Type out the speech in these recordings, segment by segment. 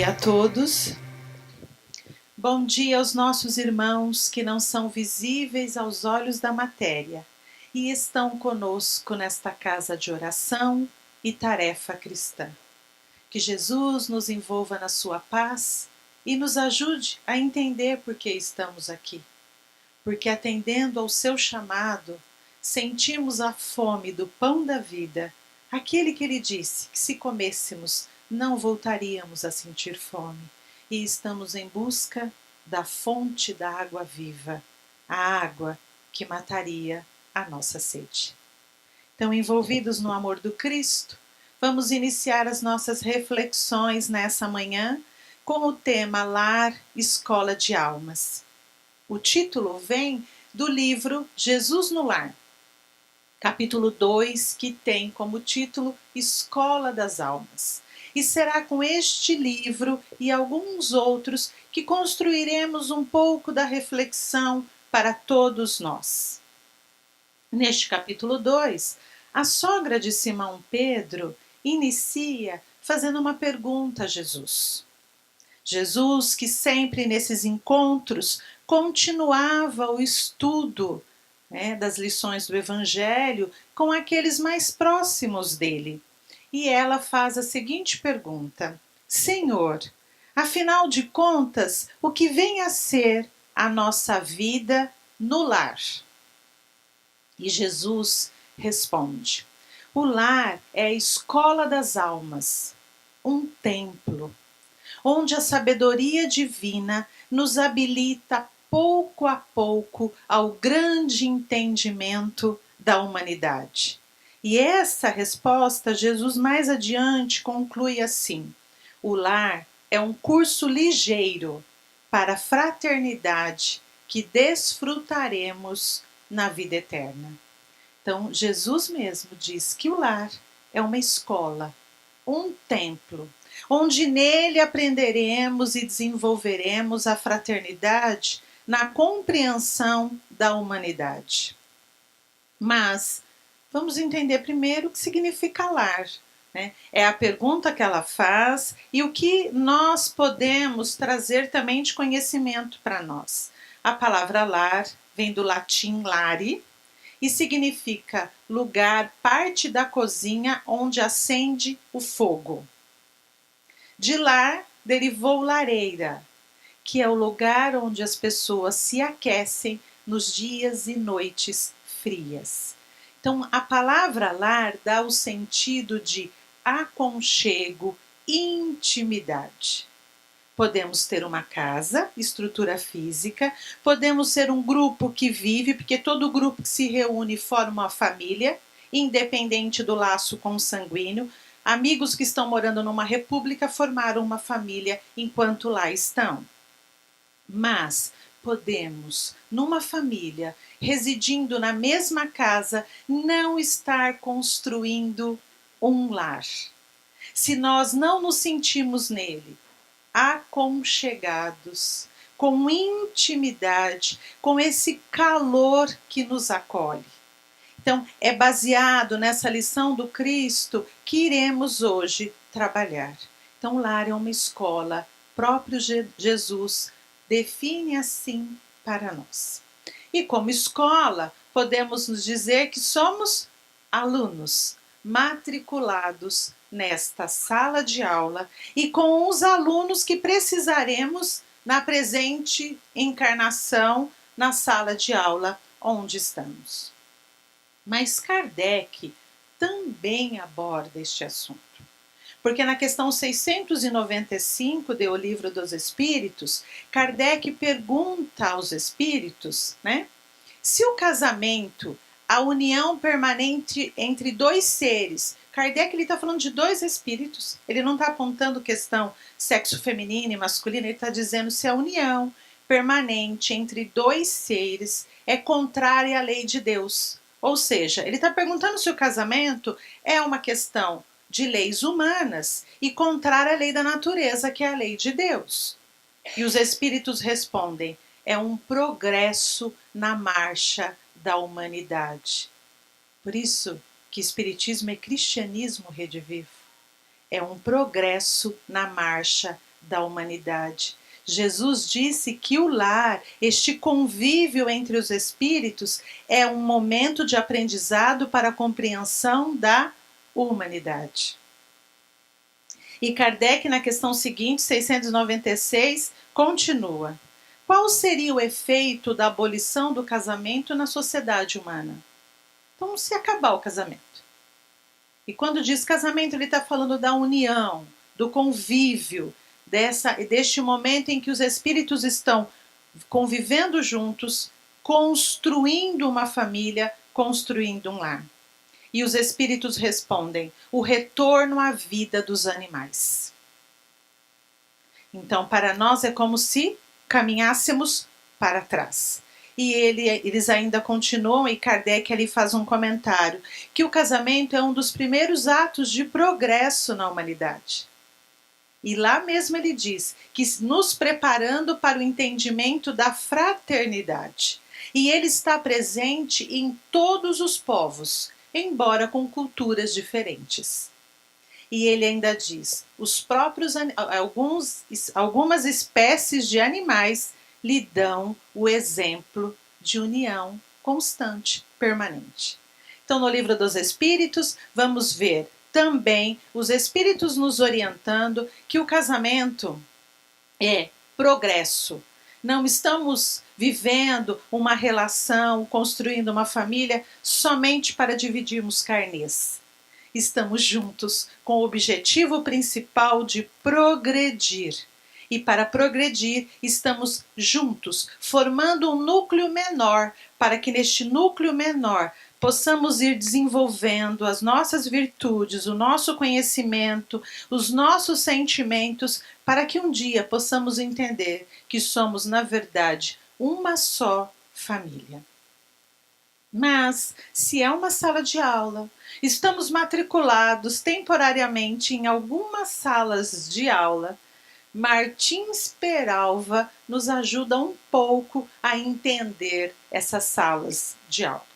dia a todos. Bom dia aos nossos irmãos que não são visíveis aos olhos da matéria e estão conosco nesta casa de oração e tarefa cristã. Que Jesus nos envolva na sua paz e nos ajude a entender por que estamos aqui. Porque atendendo ao seu chamado, sentimos a fome do pão da vida, aquele que ele disse que se comêssemos não voltaríamos a sentir fome, e estamos em busca da fonte da água viva, a água que mataria a nossa sede. Então, envolvidos no amor do Cristo, vamos iniciar as nossas reflexões nessa manhã com o tema Lar, Escola de Almas. O título vem do livro Jesus no Lar, capítulo 2, que tem como título Escola das Almas. E será com este livro e alguns outros que construiremos um pouco da reflexão para todos nós. Neste capítulo 2, a sogra de Simão Pedro inicia fazendo uma pergunta a Jesus. Jesus, que sempre nesses encontros continuava o estudo das lições do Evangelho com aqueles mais próximos dele. E ela faz a seguinte pergunta: Senhor, afinal de contas, o que vem a ser a nossa vida no lar? E Jesus responde: o lar é a escola das almas, um templo, onde a sabedoria divina nos habilita pouco a pouco ao grande entendimento da humanidade. E essa resposta, Jesus mais adiante conclui assim: o lar é um curso ligeiro para a fraternidade que desfrutaremos na vida eterna. Então, Jesus mesmo diz que o lar é uma escola, um templo, onde nele aprenderemos e desenvolveremos a fraternidade na compreensão da humanidade. Mas vamos entender primeiro o que significa lar. É a pergunta que ela faz e o que nós podemos trazer também de conhecimento para nós. A palavra lar vem do latim lare e significa lugar, parte da cozinha onde acende o fogo. De lar derivou lareira, que é o lugar onde as pessoas se aquecem nos dias e noites frias. Então, a palavra lar dá o sentido de aconchego, intimidade. Podemos ter uma casa, estrutura física, podemos ser um grupo que vive, porque todo grupo que se reúne forma uma família, independente do laço consanguíneo. Amigos que estão morando numa república formaram uma família enquanto lá estão. Mas podemos, numa família, residindo na mesma casa, não estar construindo um lar. Se nós não nos sentimos nele aconchegados, com intimidade, com esse calor que nos acolhe. Então, é baseado nessa lição do Cristo que iremos hoje trabalhar. Então, o lar é uma escola, próprio Jesus define assim para nós. E como escola, podemos nos dizer que somos alunos matriculados nesta sala de aula e com os alunos que precisaremos na presente encarnação na sala de aula onde estamos. Mas Kardec também aborda este assunto. Porque na questão 695 do Livro dos Espíritos, Kardec pergunta aos espíritos, se o casamento, a união permanente entre dois seres, Kardec está falando de dois espíritos, ele não está apontando questão sexo feminino e masculino, ele está dizendo se a união permanente entre dois seres é contrária à lei de Deus. Ou seja, ele está perguntando se o casamento é uma questão de leis humanas e contrária à lei da natureza, que é a lei de Deus. E os espíritos respondem: é um progresso na marcha da humanidade. Por isso que espiritismo é cristianismo redivivo. É um progresso na marcha da humanidade. Jesus disse que o lar, este convívio entre os espíritos, é um momento de aprendizado para a compreensão da humanidade. E Kardec, na questão seguinte, 696, continua. Qual seria o efeito da abolição do casamento na sociedade humana? Então, se acabar o casamento. E quando diz casamento, ele está falando da união, do convívio, deste momento em que os espíritos estão convivendo juntos, construindo uma família, construindo um lar. E os espíritos respondem: o retorno à vida dos animais. Então, para nós é como se caminhássemos para trás. E eles ainda continuam, e Kardec ali faz um comentário, que o casamento é um dos primeiros atos de progresso na humanidade. E lá mesmo ele diz que nos preparando para o entendimento da fraternidade. E ele está presente em todos os povos, embora com culturas diferentes. E ele ainda diz, algumas espécies de animais lhe dão o exemplo de união constante, permanente. Então, no Livro dos Espíritos, vamos ver também os espíritos nos orientando que o casamento é progresso. Não estamos vivendo uma relação, construindo uma família somente para dividirmos carnês. Estamos juntos com o objetivo principal de progredir. E para progredir, estamos juntos, formando um núcleo menor, para que neste núcleo menor possamos ir desenvolvendo as nossas virtudes, o nosso conhecimento, os nossos sentimentos, para que um dia possamos entender que somos, na verdade, uma só família. Mas, se é uma sala de aula, estamos matriculados temporariamente em algumas salas de aula, Martins Peralva nos ajuda um pouco a entender essas salas de aula.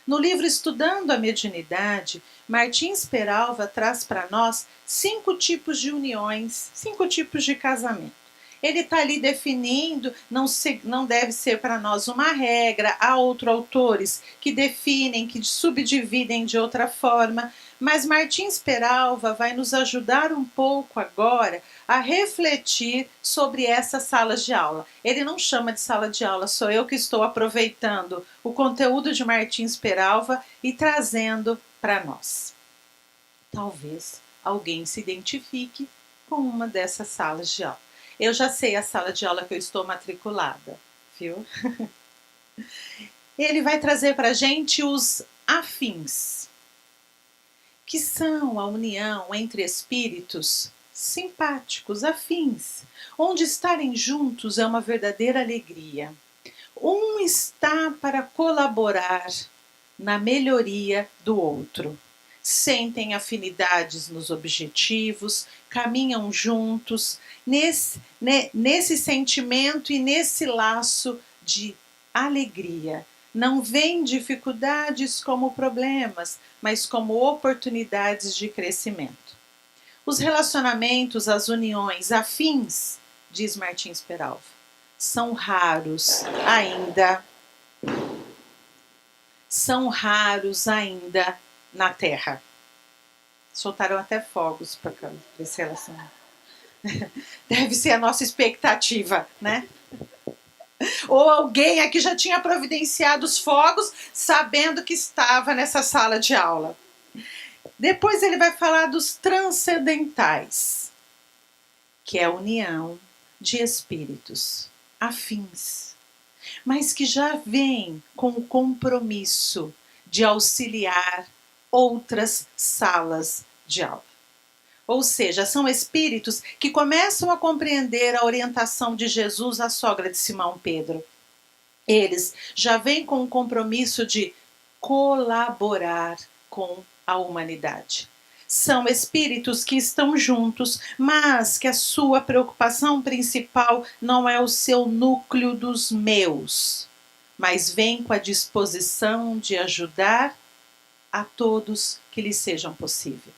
No livro Estudando a Mediunidade, Martins Peralva traz para nós 5 tipos de uniões, 5 tipos de casamento. Ele está ali definindo, não deve ser para nós uma regra, há outros autores que definem, que subdividem de outra forma, mas Martins Peralva vai nos ajudar um pouco agora a refletir sobre essas salas de aula. Ele não chama de sala de aula, sou eu que estou aproveitando o conteúdo de Martins Peralva e trazendo para nós. Talvez alguém se identifique com uma dessas salas de aula. Eu já sei a sala de aula que eu estou matriculada, viu? Ele vai trazer para a gente os afins, que são a união entre espíritos simpáticos, afins, onde estarem juntos é uma verdadeira alegria. Um está para colaborar na melhoria do outro. Sentem afinidades nos objetivos, caminham juntos nesse sentimento e nesse laço de alegria. Não veem dificuldades como problemas, mas como oportunidades de crescimento. Os relacionamentos, as uniões afins, diz Martins Peralva, são raros ainda na Terra. Soltaram até fogos para esse relacionamento. Deve ser a nossa expectativa, né? Ou alguém aqui já tinha providenciado os fogos sabendo que estava nessa sala de aula. Depois ele vai falar dos transcendentais, que é a união de espíritos afins, mas que já vem com o compromisso de auxiliar outras salas de aula. Ou seja, são espíritos que começam a compreender a orientação de Jesus à sogra de Simão Pedro. Eles já vêm com o compromisso de colaborar com a humanidade. São espíritos que estão juntos, mas que a sua preocupação principal não é o seu núcleo dos meus, mas vem com a disposição de ajudar a todos que lhes sejam possível.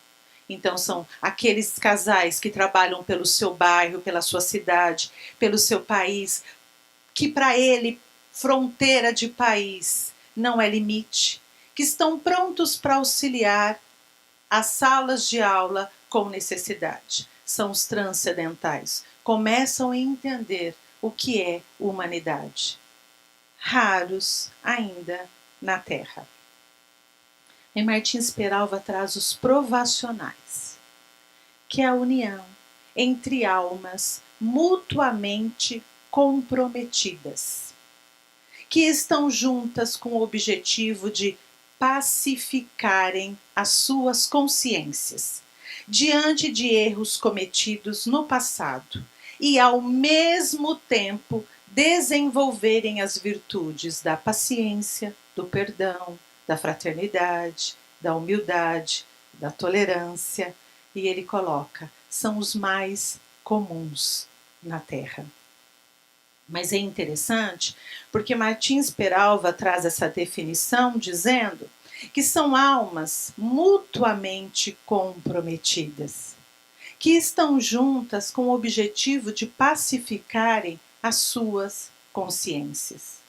Então são aqueles casais que trabalham pelo seu bairro, pela sua cidade, pelo seu país, que para ele fronteira de país não é limite, que estão prontos para auxiliar as salas de aula com necessidade. São os transcendentais. Começam a entender o que é humanidade. Raros ainda na Terra. E Martins Peralva traz os provacionais, que é a união entre almas mutuamente comprometidas, que estão juntas com o objetivo de pacificarem as suas consciências diante de erros cometidos no passado e, ao mesmo tempo, desenvolverem as virtudes da paciência, do perdão, da fraternidade, da humildade, da tolerância. E ele coloca, são os mais comuns na Terra. Mas é interessante porque Martins Peralva traz essa definição dizendo que são almas mutuamente comprometidas, que estão juntas com o objetivo de pacificarem as suas consciências.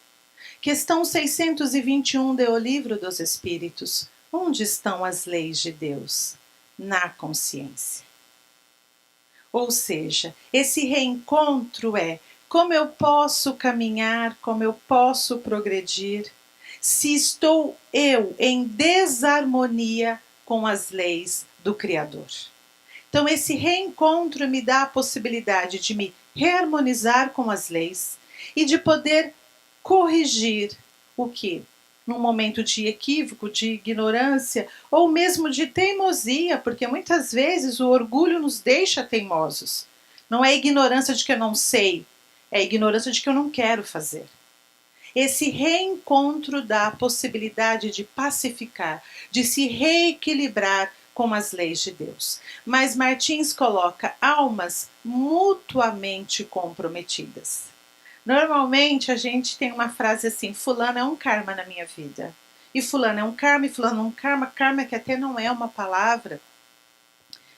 Questão 621 do Livro dos Espíritos. Onde estão as leis de Deus? Na consciência. Ou seja, esse reencontro é como eu posso caminhar, como eu posso progredir, se estou eu em desarmonia com as leis do Criador. Então esse reencontro me dá a possibilidade de me reharmonizar com as leis e de poder corrigir o que? Num momento de equívoco, de ignorância ou mesmo de teimosia, porque muitas vezes o orgulho nos deixa teimosos. Não é ignorância de que eu não sei, é ignorância de que eu não quero fazer. Esse reencontro dá a possibilidade de pacificar, de se reequilibrar com as leis de Deus. Mas Martins coloca almas mutuamente comprometidas. Normalmente a gente tem uma frase assim, fulano é um karma na minha vida. E fulano é um karma, e fulano é um karma. Karma que até não é uma palavra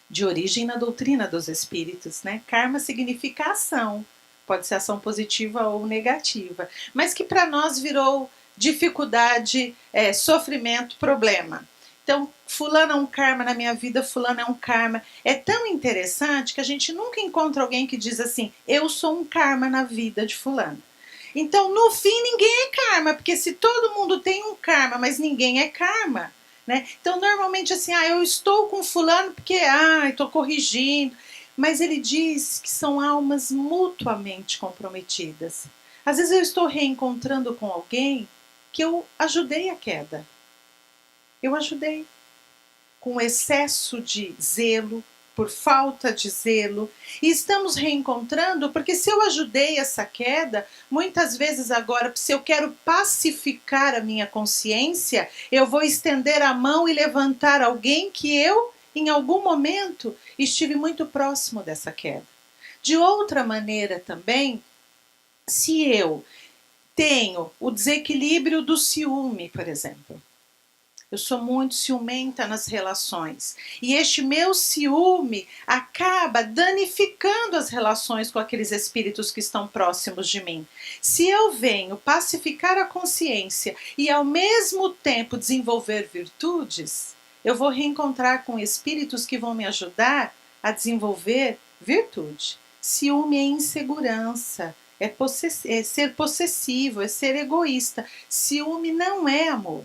de origem na doutrina dos espíritos, né? Karma significa ação. Pode ser ação positiva ou negativa. Mas que para nós virou dificuldade, sofrimento, problema. Então, fulano é um karma na minha vida, fulano é um karma. É tão interessante que a gente nunca encontra alguém que diz assim, eu sou um karma na vida de fulano. Então, no fim, ninguém é karma, porque se todo mundo tem um karma, mas ninguém é karma, né? Então, normalmente assim, eu estou com fulano porque, estou corrigindo. Mas ele diz que são almas mutuamente comprometidas. Às vezes eu estou reencontrando com alguém que eu ajudei a queda. Eu ajudei com excesso de zelo, por falta de zelo, e estamos reencontrando porque se eu ajudei essa queda, muitas vezes agora, se eu quero pacificar a minha consciência, eu vou estender a mão e levantar alguém que eu, em algum momento, estive muito próximo dessa queda. De outra maneira também, se eu tenho o desequilíbrio do ciúme, por exemplo, eu sou muito ciumenta nas relações. E este meu ciúme acaba danificando as relações com aqueles espíritos que estão próximos de mim. Se eu venho pacificar a consciência e ao mesmo tempo desenvolver virtudes, eu vou reencontrar com espíritos que vão me ajudar a desenvolver virtude. Ciúme é insegurança, é ser possessivo, é ser egoísta. Ciúme não é amor.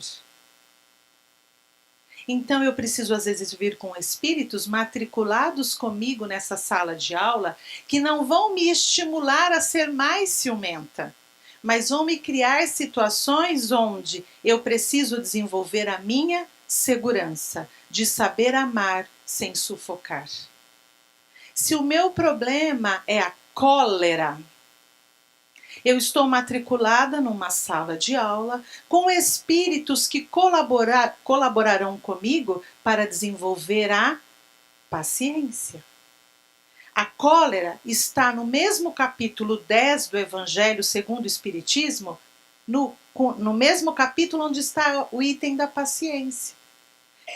Então eu preciso às vezes vir com espíritos matriculados comigo nessa sala de aula que não vão me estimular a ser mais ciumenta, mas vão me criar situações onde eu preciso desenvolver a minha segurança de saber amar sem sufocar. Se o meu problema é a cólera, eu estou matriculada numa sala de aula com espíritos que colaborarão comigo para desenvolver a paciência. A cólera está no mesmo capítulo 10 do Evangelho segundo o Espiritismo, no mesmo capítulo onde está o item da paciência.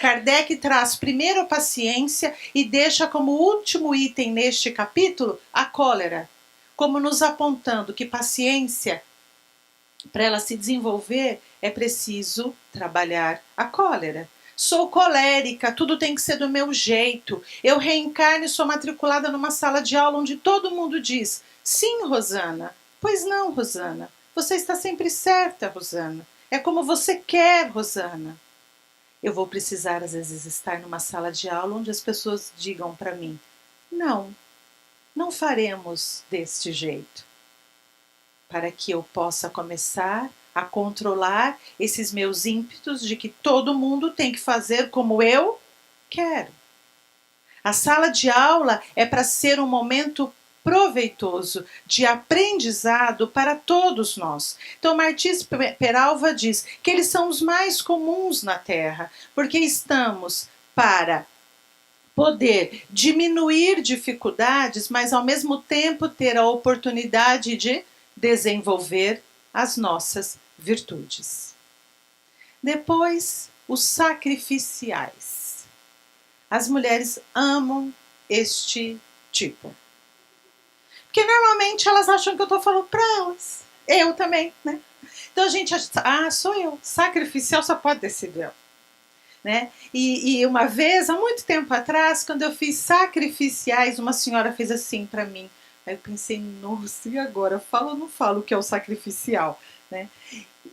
Kardec traz primeiro a paciência e deixa como último item neste capítulo a cólera, como nos apontando que paciência, para ela se desenvolver, é preciso trabalhar a cólera. Sou colérica, tudo tem que ser do meu jeito. Eu reencarno e sou matriculada numa sala de aula onde todo mundo diz: sim, Rosana. Pois não, Rosana. Você está sempre certa, Rosana. É como você quer, Rosana. Eu vou precisar, às vezes, estar numa sala de aula onde as pessoas digam para mim: não, não faremos deste jeito. Para que eu possa começar a controlar esses meus ímpetos de que todo mundo tem que fazer como eu quero. A sala de aula é para ser um momento proveitoso, de aprendizado para todos nós. Então, Martins Peralva diz que eles são os mais comuns na Terra, porque estamos para poder diminuir dificuldades, mas ao mesmo tempo ter a oportunidade de desenvolver as nossas virtudes. Depois, os sacrificiais. As mulheres amam este tipo. Porque normalmente elas acham que eu estou falando para elas. Eu também, né? Então a gente acha, sou eu. Sacrificial só pode ter sido eu. Né? E uma vez, há muito tempo atrás, quando eu fiz sacrificiais, uma senhora fez assim para mim. Aí eu pensei, nossa, e agora? Falo ou não falo o que é o sacrificial? Né?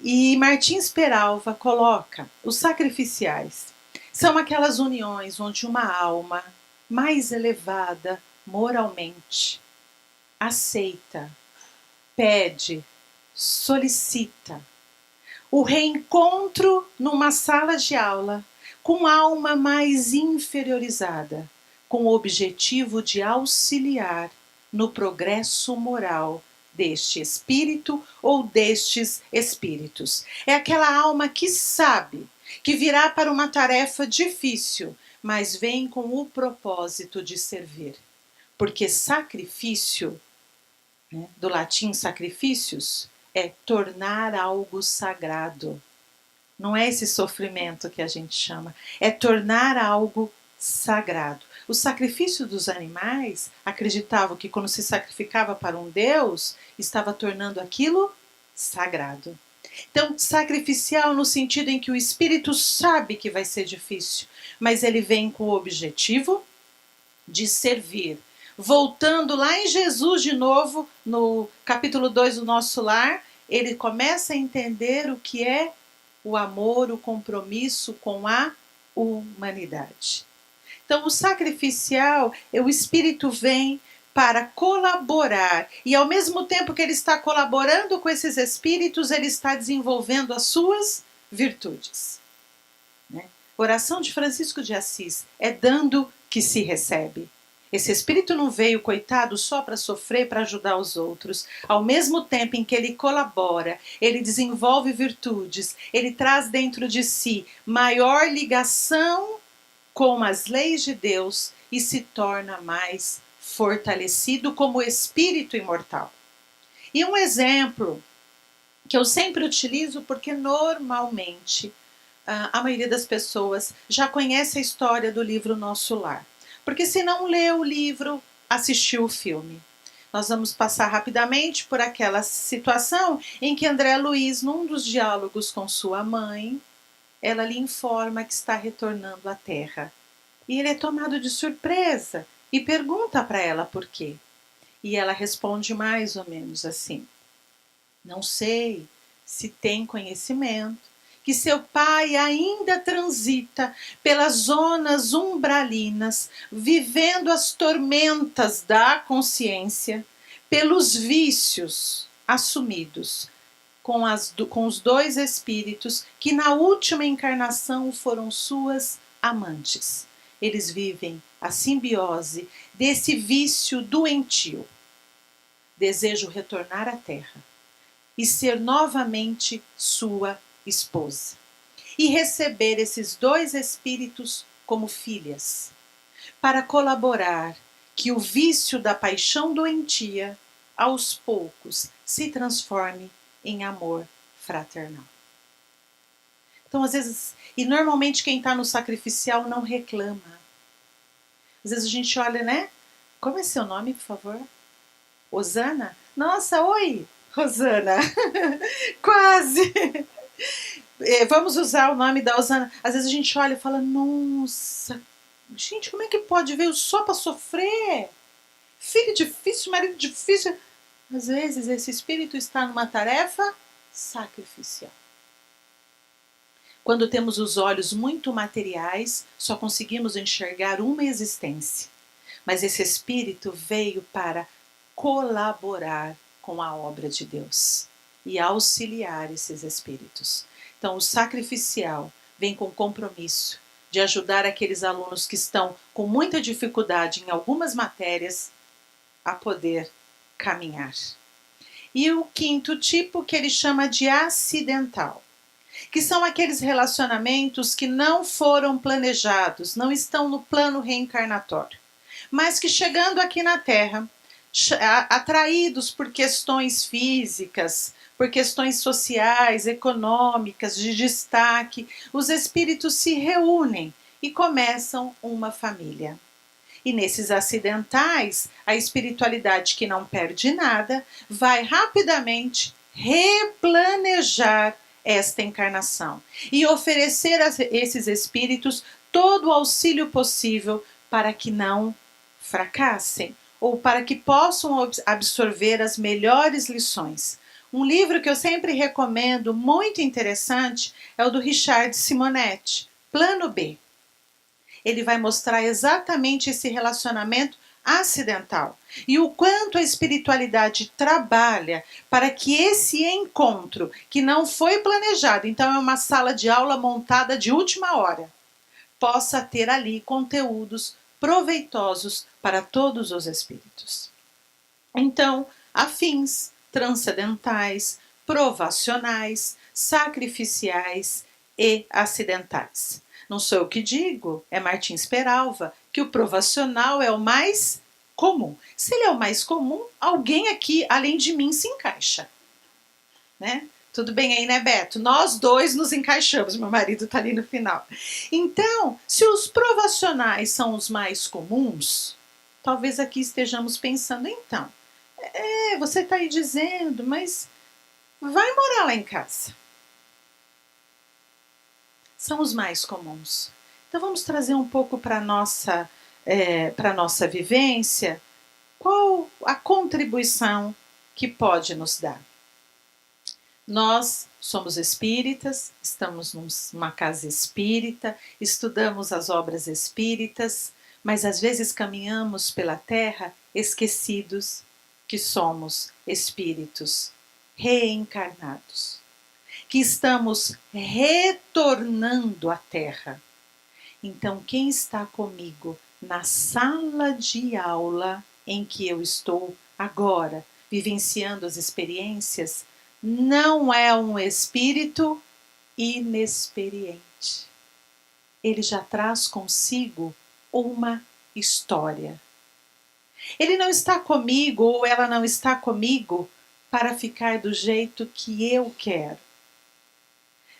E Martins Peralva coloca, os sacrificiais são aquelas uniões onde uma alma mais elevada moralmente aceita, pede, solicita o reencontro numa sala de aula com alma mais inferiorizada, com o objetivo de auxiliar no progresso moral deste espírito ou destes espíritos. É aquela alma que sabe que virá para uma tarefa difícil, mas vem com o propósito de servir. Porque sacrifício, né, do latim sacrifícios, é tornar algo sagrado. Não é esse sofrimento que a gente chama, é tornar algo sagrado. O sacrifício dos animais acreditavam que quando se sacrificava para um deus, estava tornando aquilo sagrado. Então, sacrificial no sentido em que o espírito sabe que vai ser difícil, mas ele vem com o objetivo de servir. Voltando lá em Jesus de novo, no capítulo 2 do Nosso Lar, ele começa a entender o que é o amor, o compromisso com a humanidade. Então, o sacrificial, o espírito vem para colaborar e ao mesmo tempo que ele está colaborando com esses espíritos, ele está desenvolvendo as suas virtudes. Né? Oração de Francisco de Assis é dando que se recebe. Esse espírito não veio, coitado, só para sofrer, para ajudar os outros. Ao mesmo tempo em que ele colabora, ele desenvolve virtudes, ele traz dentro de si maior ligação com as leis de Deus e se torna mais fortalecido como espírito imortal. E um exemplo que eu sempre utilizo, porque normalmente a maioria das pessoas já conhece a história do livro Nosso Lar. Porque se não leu o livro, assistiu o filme. Nós vamos passar rapidamente por aquela situação em que André Luiz, num dos diálogos com sua mãe, ela lhe informa que está retornando à Terra. E ele é tomado de surpresa e pergunta para ela por quê. E ela responde mais ou menos assim: não sei se tem conhecimento que seu pai ainda transita pelas zonas umbralinas, vivendo as tormentas da consciência, pelos vícios assumidos com os dois espíritos que na última encarnação foram suas amantes. Eles vivem a simbiose desse vício doentio. Desejo retornar à Terra e ser novamente sua esposa. E receber esses dois espíritos como filhas, para colaborar que o vício da paixão doentia, aos poucos, se transforme em amor fraternal. Então, às vezes, e normalmente quem está no sacrificial não reclama. Às vezes a gente olha, né? Como é seu nome, por favor? Osana? Nossa, oi, Rosana. Quase. Vamos usar o nome da Osana. Às vezes a gente olha e fala, nossa, gente, como é que pode? Veio só para sofrer? Filho difícil, marido difícil. Às vezes esse espírito está numa tarefa sacrificial. Quando temos os olhos muito materiais, só conseguimos enxergar uma existência. Mas esse espírito veio para colaborar com a obra de Deus e auxiliar esses espíritos. Então, o sacrificial vem com compromisso de ajudar aqueles alunos que estão com muita dificuldade em algumas matérias a poder caminhar. E o quinto tipo, que ele chama de acidental, que são aqueles relacionamentos que não foram planejados, não estão no plano reencarnatório, mas que chegando aqui na Terra, atraídos por questões físicas, por questões sociais, econômicas, de destaque, os espíritos se reúnem e começam uma família. E nesses acidentais, a espiritualidade que não perde nada, vai rapidamente replanejar esta encarnação e oferecer a esses espíritos todo o auxílio possível para que não fracassem ou para que possam absorver as melhores lições. Um livro que eu sempre recomendo, muito interessante, é o do Richard Simonetti, Plano B. Ele vai mostrar exatamente esse relacionamento acidental e o quanto a espiritualidade trabalha para que esse encontro, que não foi planejado, então é uma sala de aula montada de última hora, possa ter ali conteúdos proveitosos para todos os espíritos. Então, afins, transcendentais, provacionais, sacrificiais e acidentais. Não sou eu que digo, é Martins Peralva, que o provacional é o mais comum. Se ele é o mais comum, alguém aqui, além de mim, se encaixa. Né? Tudo bem aí, né, Beto? Nós dois nos encaixamos, meu marido tá ali no final. Então, se os provacionais são os mais comuns, talvez aqui estejamos pensando, então, você tá aí dizendo, mas vai morar lá em casa. São os mais comuns. Então vamos trazer um pouco para a nossa vivência, qual a contribuição que pode nos dar. Nós somos espíritas, estamos numa casa espírita, estudamos as obras espíritas, mas às vezes caminhamos pela terra esquecidos que somos espíritos reencarnados, que estamos retornando à terra. Então, quem está comigo na sala de aula em que eu estou agora, vivenciando as experiências, não é um espírito inexperiente. Ele já traz consigo uma história. Ele não está comigo ou ela não está comigo para ficar do jeito que eu quero.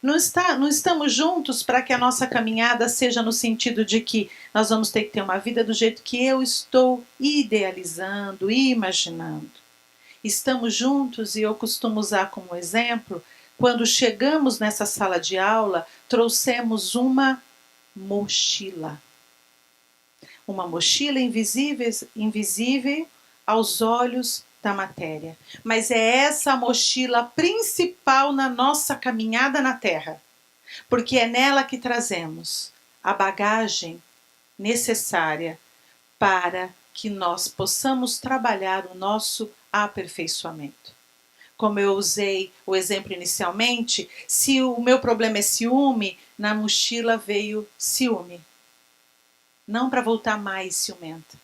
Não estamos juntos para que a nossa caminhada seja no sentido de que nós vamos ter que ter uma vida do jeito que eu estou idealizando, imaginando. Estamos juntos e eu costumo usar como exemplo, quando chegamos nessa sala de aula, trouxemos uma mochila. Uma mochila invisível aos olhos da matéria. Mas é essa a mochila principal na nossa caminhada na Terra. Porque é nela que trazemos a bagagem necessária para que nós possamos trabalhar o nosso aperfeiçoamento. Como eu usei o exemplo inicialmente, se o meu problema é ciúme, na mochila veio ciúme. Não para voltar mais ciumenta,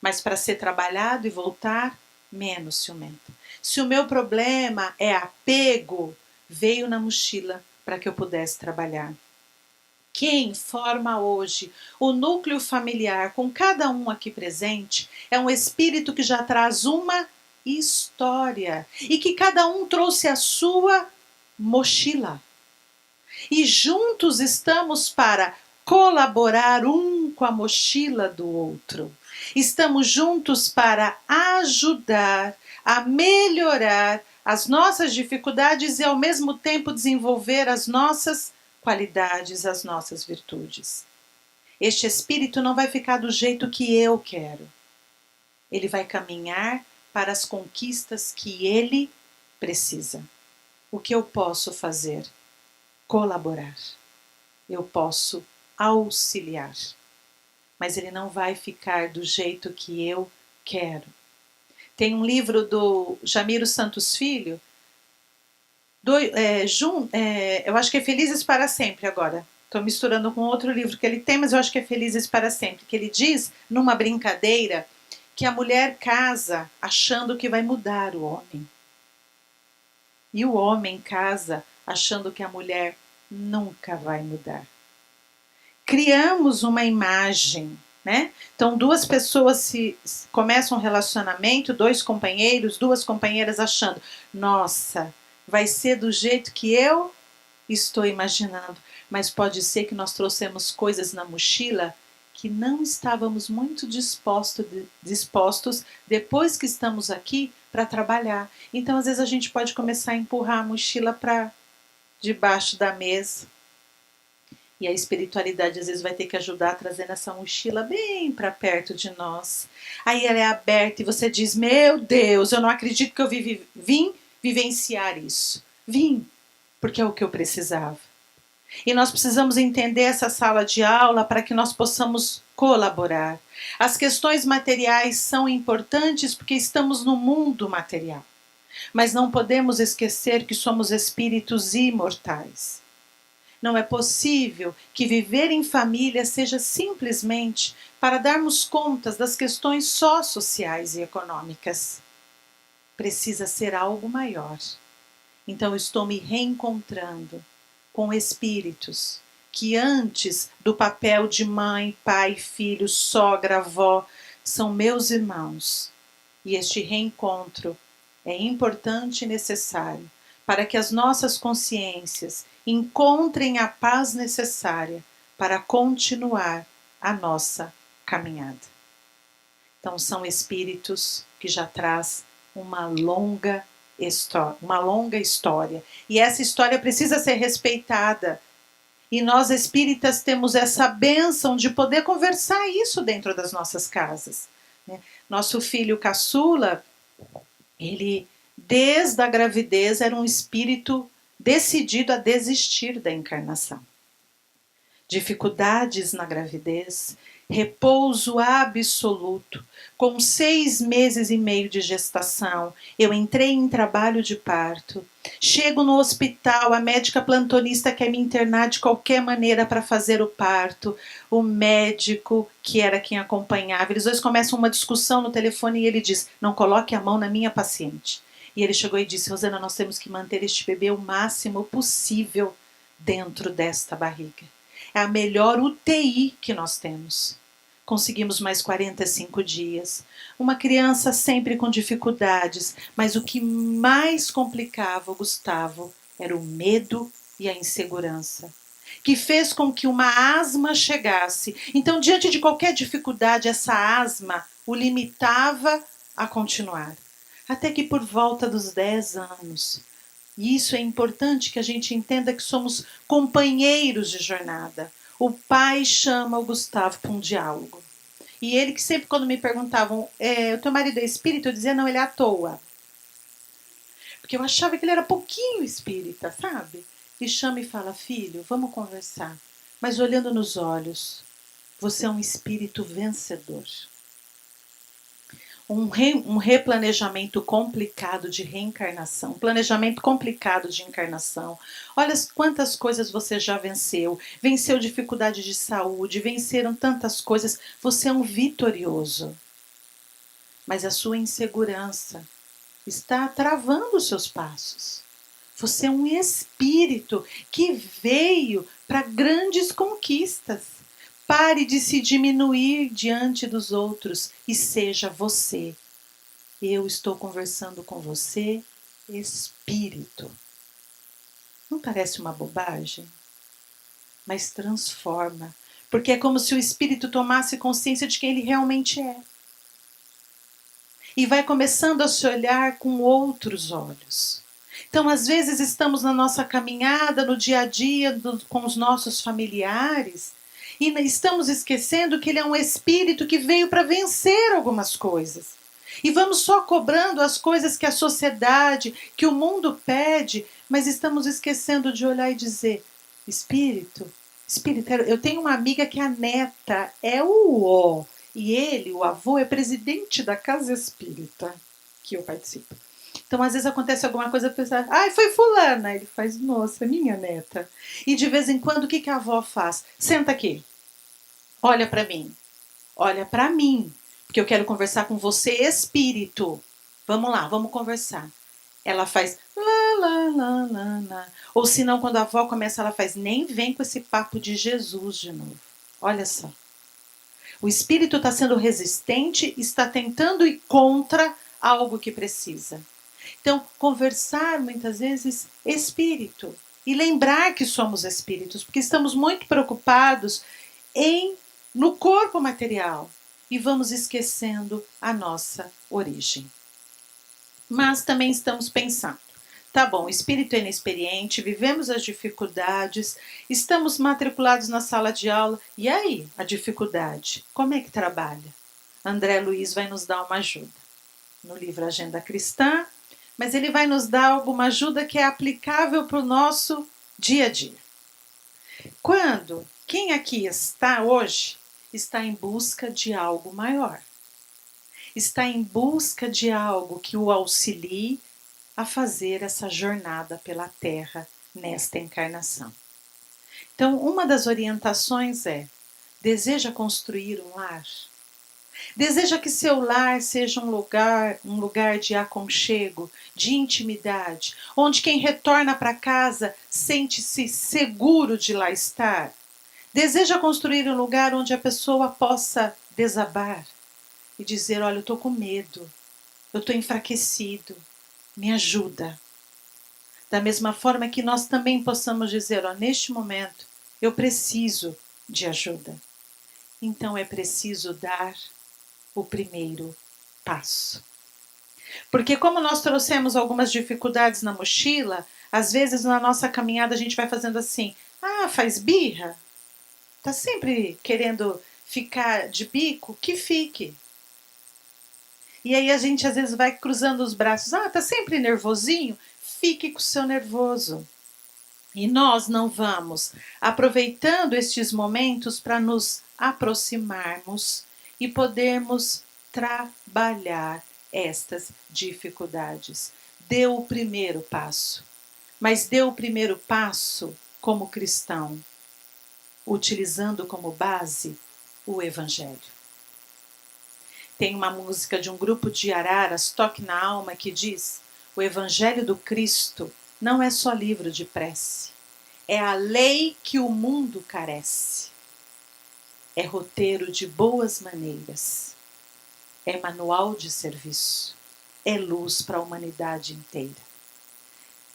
mas para ser trabalhado e voltar menos ciumenta. Se o meu problema é apego, veio na mochila para que eu pudesse trabalhar. Quem forma hoje o núcleo familiar com cada um aqui presente é um espírito que já traz uma história e que cada um trouxe a sua mochila. E juntos estamos para colaborar um com a mochila do outro. Estamos juntos para ajudar a melhorar as nossas dificuldades e ao mesmo tempo desenvolver as nossas qualidades, as nossas virtudes. Este espírito não vai ficar do jeito que eu quero. Ele vai caminhar para as conquistas que ele precisa. O que eu posso fazer? Colaborar. Eu posso auxiliar. Mas ele não vai ficar do jeito que eu quero. Tem um livro do Jamiro Santos Filho, eu acho que é Felizes para Sempre agora. Estou misturando com outro livro que ele tem, mas eu acho que é Felizes para Sempre. Que ele diz, numa brincadeira, que a mulher casa achando que vai mudar o homem. E o homem casa achando que a mulher nunca vai mudar. Criamos uma imagem, né? Então, duas pessoas começam um relacionamento, dois companheiros, duas companheiras achando, nossa, vai ser do jeito que eu estou imaginando. Mas pode ser que nós trouxemos coisas na mochila que não estávamos muito dispostos depois que estamos aqui para trabalhar. Então, às vezes, a gente pode começar a empurrar a mochila para debaixo da mesa. E a espiritualidade às vezes vai ter que ajudar trazendo essa mochila bem para perto de nós. Aí ela é aberta e você diz, meu Deus, eu não acredito que eu vim vivenciar isso. Vim, porque é o que eu precisava. E nós precisamos entender essa sala de aula para que nós possamos colaborar. As questões materiais são importantes porque estamos no mundo material. Mas não podemos esquecer que somos espíritos imortais. Não é possível que viver em família seja simplesmente para darmos contas das questões só sociais e econômicas. Precisa ser algo maior. Então estou me reencontrando com espíritos que antes do papel de mãe, pai, filho, sogra, avó, são meus irmãos. E este reencontro é importante e necessário para que as nossas consciências encontrem a paz necessária para continuar a nossa caminhada. Então são espíritos que já traz uma longa história. E essa história precisa ser respeitada. E nós espíritas temos essa bênção de poder conversar isso dentro das nossas casas. Nosso filho caçula, ele desde a gravidez era um espírito decidido a desistir da encarnação. Dificuldades na gravidez, repouso absoluto. Com 6 meses e meio de gestação, eu entrei em trabalho de parto. Chego no hospital, a médica plantonista quer me internar de qualquer maneira para fazer o parto. O médico, que era quem acompanhava, eles dois começam uma discussão no telefone e ele diz, não coloque a mão na minha paciente. E ele chegou e disse, Rosana, nós temos que manter este bebê o máximo possível dentro desta barriga. É a melhor UTI que nós temos. Conseguimos mais 45 dias. Uma criança sempre com dificuldades, mas o que mais complicava o Gustavo era o medo e a insegurança, que fez com que uma asma chegasse. Então, diante de qualquer dificuldade, essa asma o limitava a continuar. Até que por volta dos 10 anos, e isso é importante que a gente entenda que somos companheiros de jornada. O pai chama o Gustavo para um diálogo. E ele que sempre quando me perguntavam, o teu marido é espírita? Eu dizia, não, ele é à toa. Porque eu achava que ele era pouquinho espírita, sabe? E chama e fala, filho, vamos conversar. Mas olhando nos olhos, você é um espírito vencedor. Um replanejamento complicado de reencarnação, um planejamento complicado de encarnação. Olha quantas coisas você já venceu. Venceu dificuldade de saúde, venceram tantas coisas. Você é um vitorioso. Mas a sua insegurança está travando os seus passos. Você é um espírito que veio para grandes conquistas. Pare de se diminuir diante dos outros e seja você. Eu estou conversando com você, espírito. Não parece uma bobagem? mas transforma. Porque é como se o espírito tomasse consciência de quem ele realmente é. E vai começando a se olhar com outros olhos. Então, às vezes, estamos na nossa caminhada, no dia a dia, com os nossos familiares, e estamos esquecendo que ele é um espírito que veio para vencer algumas coisas. E vamos só cobrando as coisas que a sociedade, que o mundo pede, mas estamos esquecendo de olhar e dizer: espírito, espírito, eu tenho uma amiga que a neta é o ó, e ele, o avô, é presidente da casa espírita que eu participo. Então, às vezes acontece alguma coisa, a pessoa, ai, foi fulana. Ele faz, nossa, é minha neta. E de vez em quando, o que, que a avó faz? Senta aqui, olha para mim, olha para mim, porque eu quero conversar com você, espírito. Vamos lá, vamos conversar. Ela faz, lá, lá, lá, lá, lá. Ou se não, quando a avó começa, ela faz, nem vem com esse papo de Jesus de novo. Olha só. O espírito está sendo resistente, está tentando ir contra algo que precisa. Então, conversar muitas vezes espírito e lembrar que somos espíritos, porque estamos muito preocupados no corpo material e vamos esquecendo a nossa origem. Mas também estamos pensando, tá bom, espírito é inexperiente, vivemos as dificuldades, estamos matriculados na sala de aula, e aí, a dificuldade, como é que trabalha? André Luiz vai nos dar uma ajuda no livro Agenda Cristã, mas ele vai nos dar alguma ajuda que é aplicável para o nosso dia a dia. Quem aqui está hoje, está em busca de algo maior. Está em busca de algo que o auxilie a fazer essa jornada pela Terra nesta encarnação. Então, uma das orientações é: deseja construir um lar? Deseja que seu lar seja um lugar de aconchego, de intimidade, onde quem retorna para casa sente-se seguro de lá estar? Deseja construir um lugar onde a pessoa possa desabar e dizer: olha, eu estou com medo, eu estou enfraquecido, me ajuda. Da mesma forma que nós também possamos dizer: ó, neste momento eu preciso de ajuda. Então é preciso dar o primeiro passo. Porque como nós trouxemos algumas dificuldades na mochila, às vezes na nossa caminhada a gente vai fazendo assim: ah, faz birra? Tá sempre querendo ficar de bico? Que fique. E aí a gente às vezes vai cruzando os braços: ah, tá sempre nervosinho? Fique com o seu nervoso. E nós não vamos aproveitando estes momentos para nos aproximarmos e podermos trabalhar estas dificuldades. Dê o primeiro passo, mas dê o primeiro passo como cristão, utilizando como base o Evangelho. Tem uma música de um grupo de araras, Toque na Alma, que diz: o Evangelho do Cristo não é só livro de prece, é a lei que o mundo carece. É roteiro de boas maneiras, é manual de serviço, é luz para a humanidade inteira.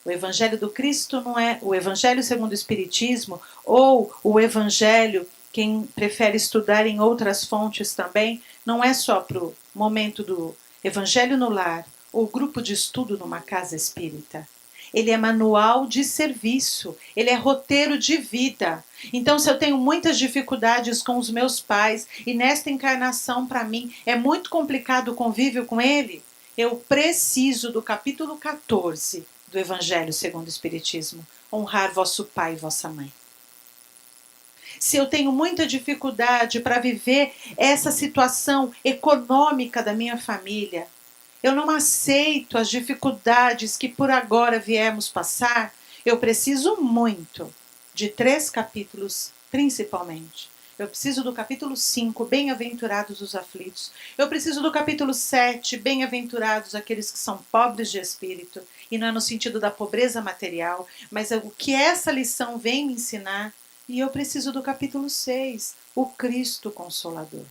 O Evangelho do Cristo não é o Evangelho segundo o Espiritismo, ou o Evangelho, quem prefere estudar em outras fontes também, não é só para o momento do Evangelho no lar ou grupo de estudo numa casa espírita. Ele é manual de serviço, ele é roteiro de vida. Então, se eu tenho muitas dificuldades com os meus pais e nesta encarnação, para mim, é muito complicado o convívio com ele, eu preciso do capítulo 14 do Evangelho segundo o Espiritismo: honrar vosso pai e vossa mãe. Se eu tenho muita dificuldade para viver essa situação econômica da minha família, eu não aceito as dificuldades que por agora viemos passar, eu preciso muito de 3 capítulos, principalmente. Eu preciso do capítulo 5, bem-aventurados os aflitos. Eu preciso do capítulo 7, bem-aventurados aqueles que são pobres de espírito. E não é no sentido da pobreza material, mas é o que essa lição vem me ensinar. E eu preciso do capítulo 6, o Cristo Consolador.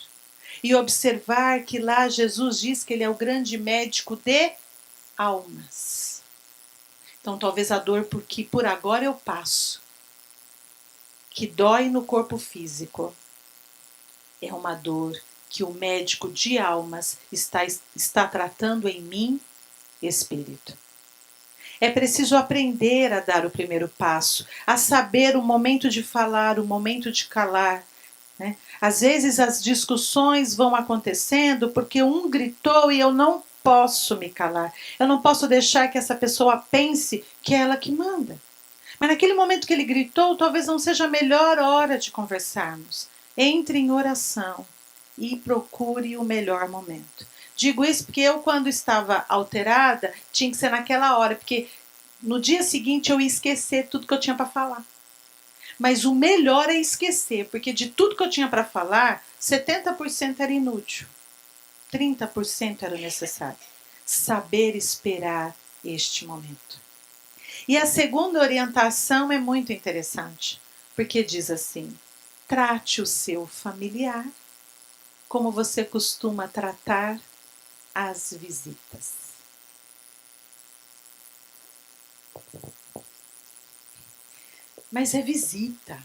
E observar que lá Jesus diz que ele é o grande médico de almas. Então talvez a dor porque por agora eu passo que dói no corpo físico é uma dor que o médico de almas está tratando em mim, espírito. É preciso aprender a dar o primeiro passo, a saber o momento de falar, o momento de calar. Né? Às vezes as discussões vão acontecendo porque um gritou e eu não posso me calar. Eu não posso deixar que essa pessoa pense que é ela que manda. Mas naquele momento que ele gritou, talvez não seja a melhor hora de conversarmos. Entre em oração e procure o melhor momento. Digo isso porque eu, quando estava alterada, tinha que ser naquela hora, porque no dia seguinte eu ia esquecer tudo que eu tinha para falar. Mas o melhor é esquecer, porque de tudo que eu tinha para falar, 70% era inútil. 30% era necessário. Saber esperar este momento. E a segunda orientação é muito interessante, porque diz assim: trate o seu familiar como você costuma tratar as visitas. Mas é visita.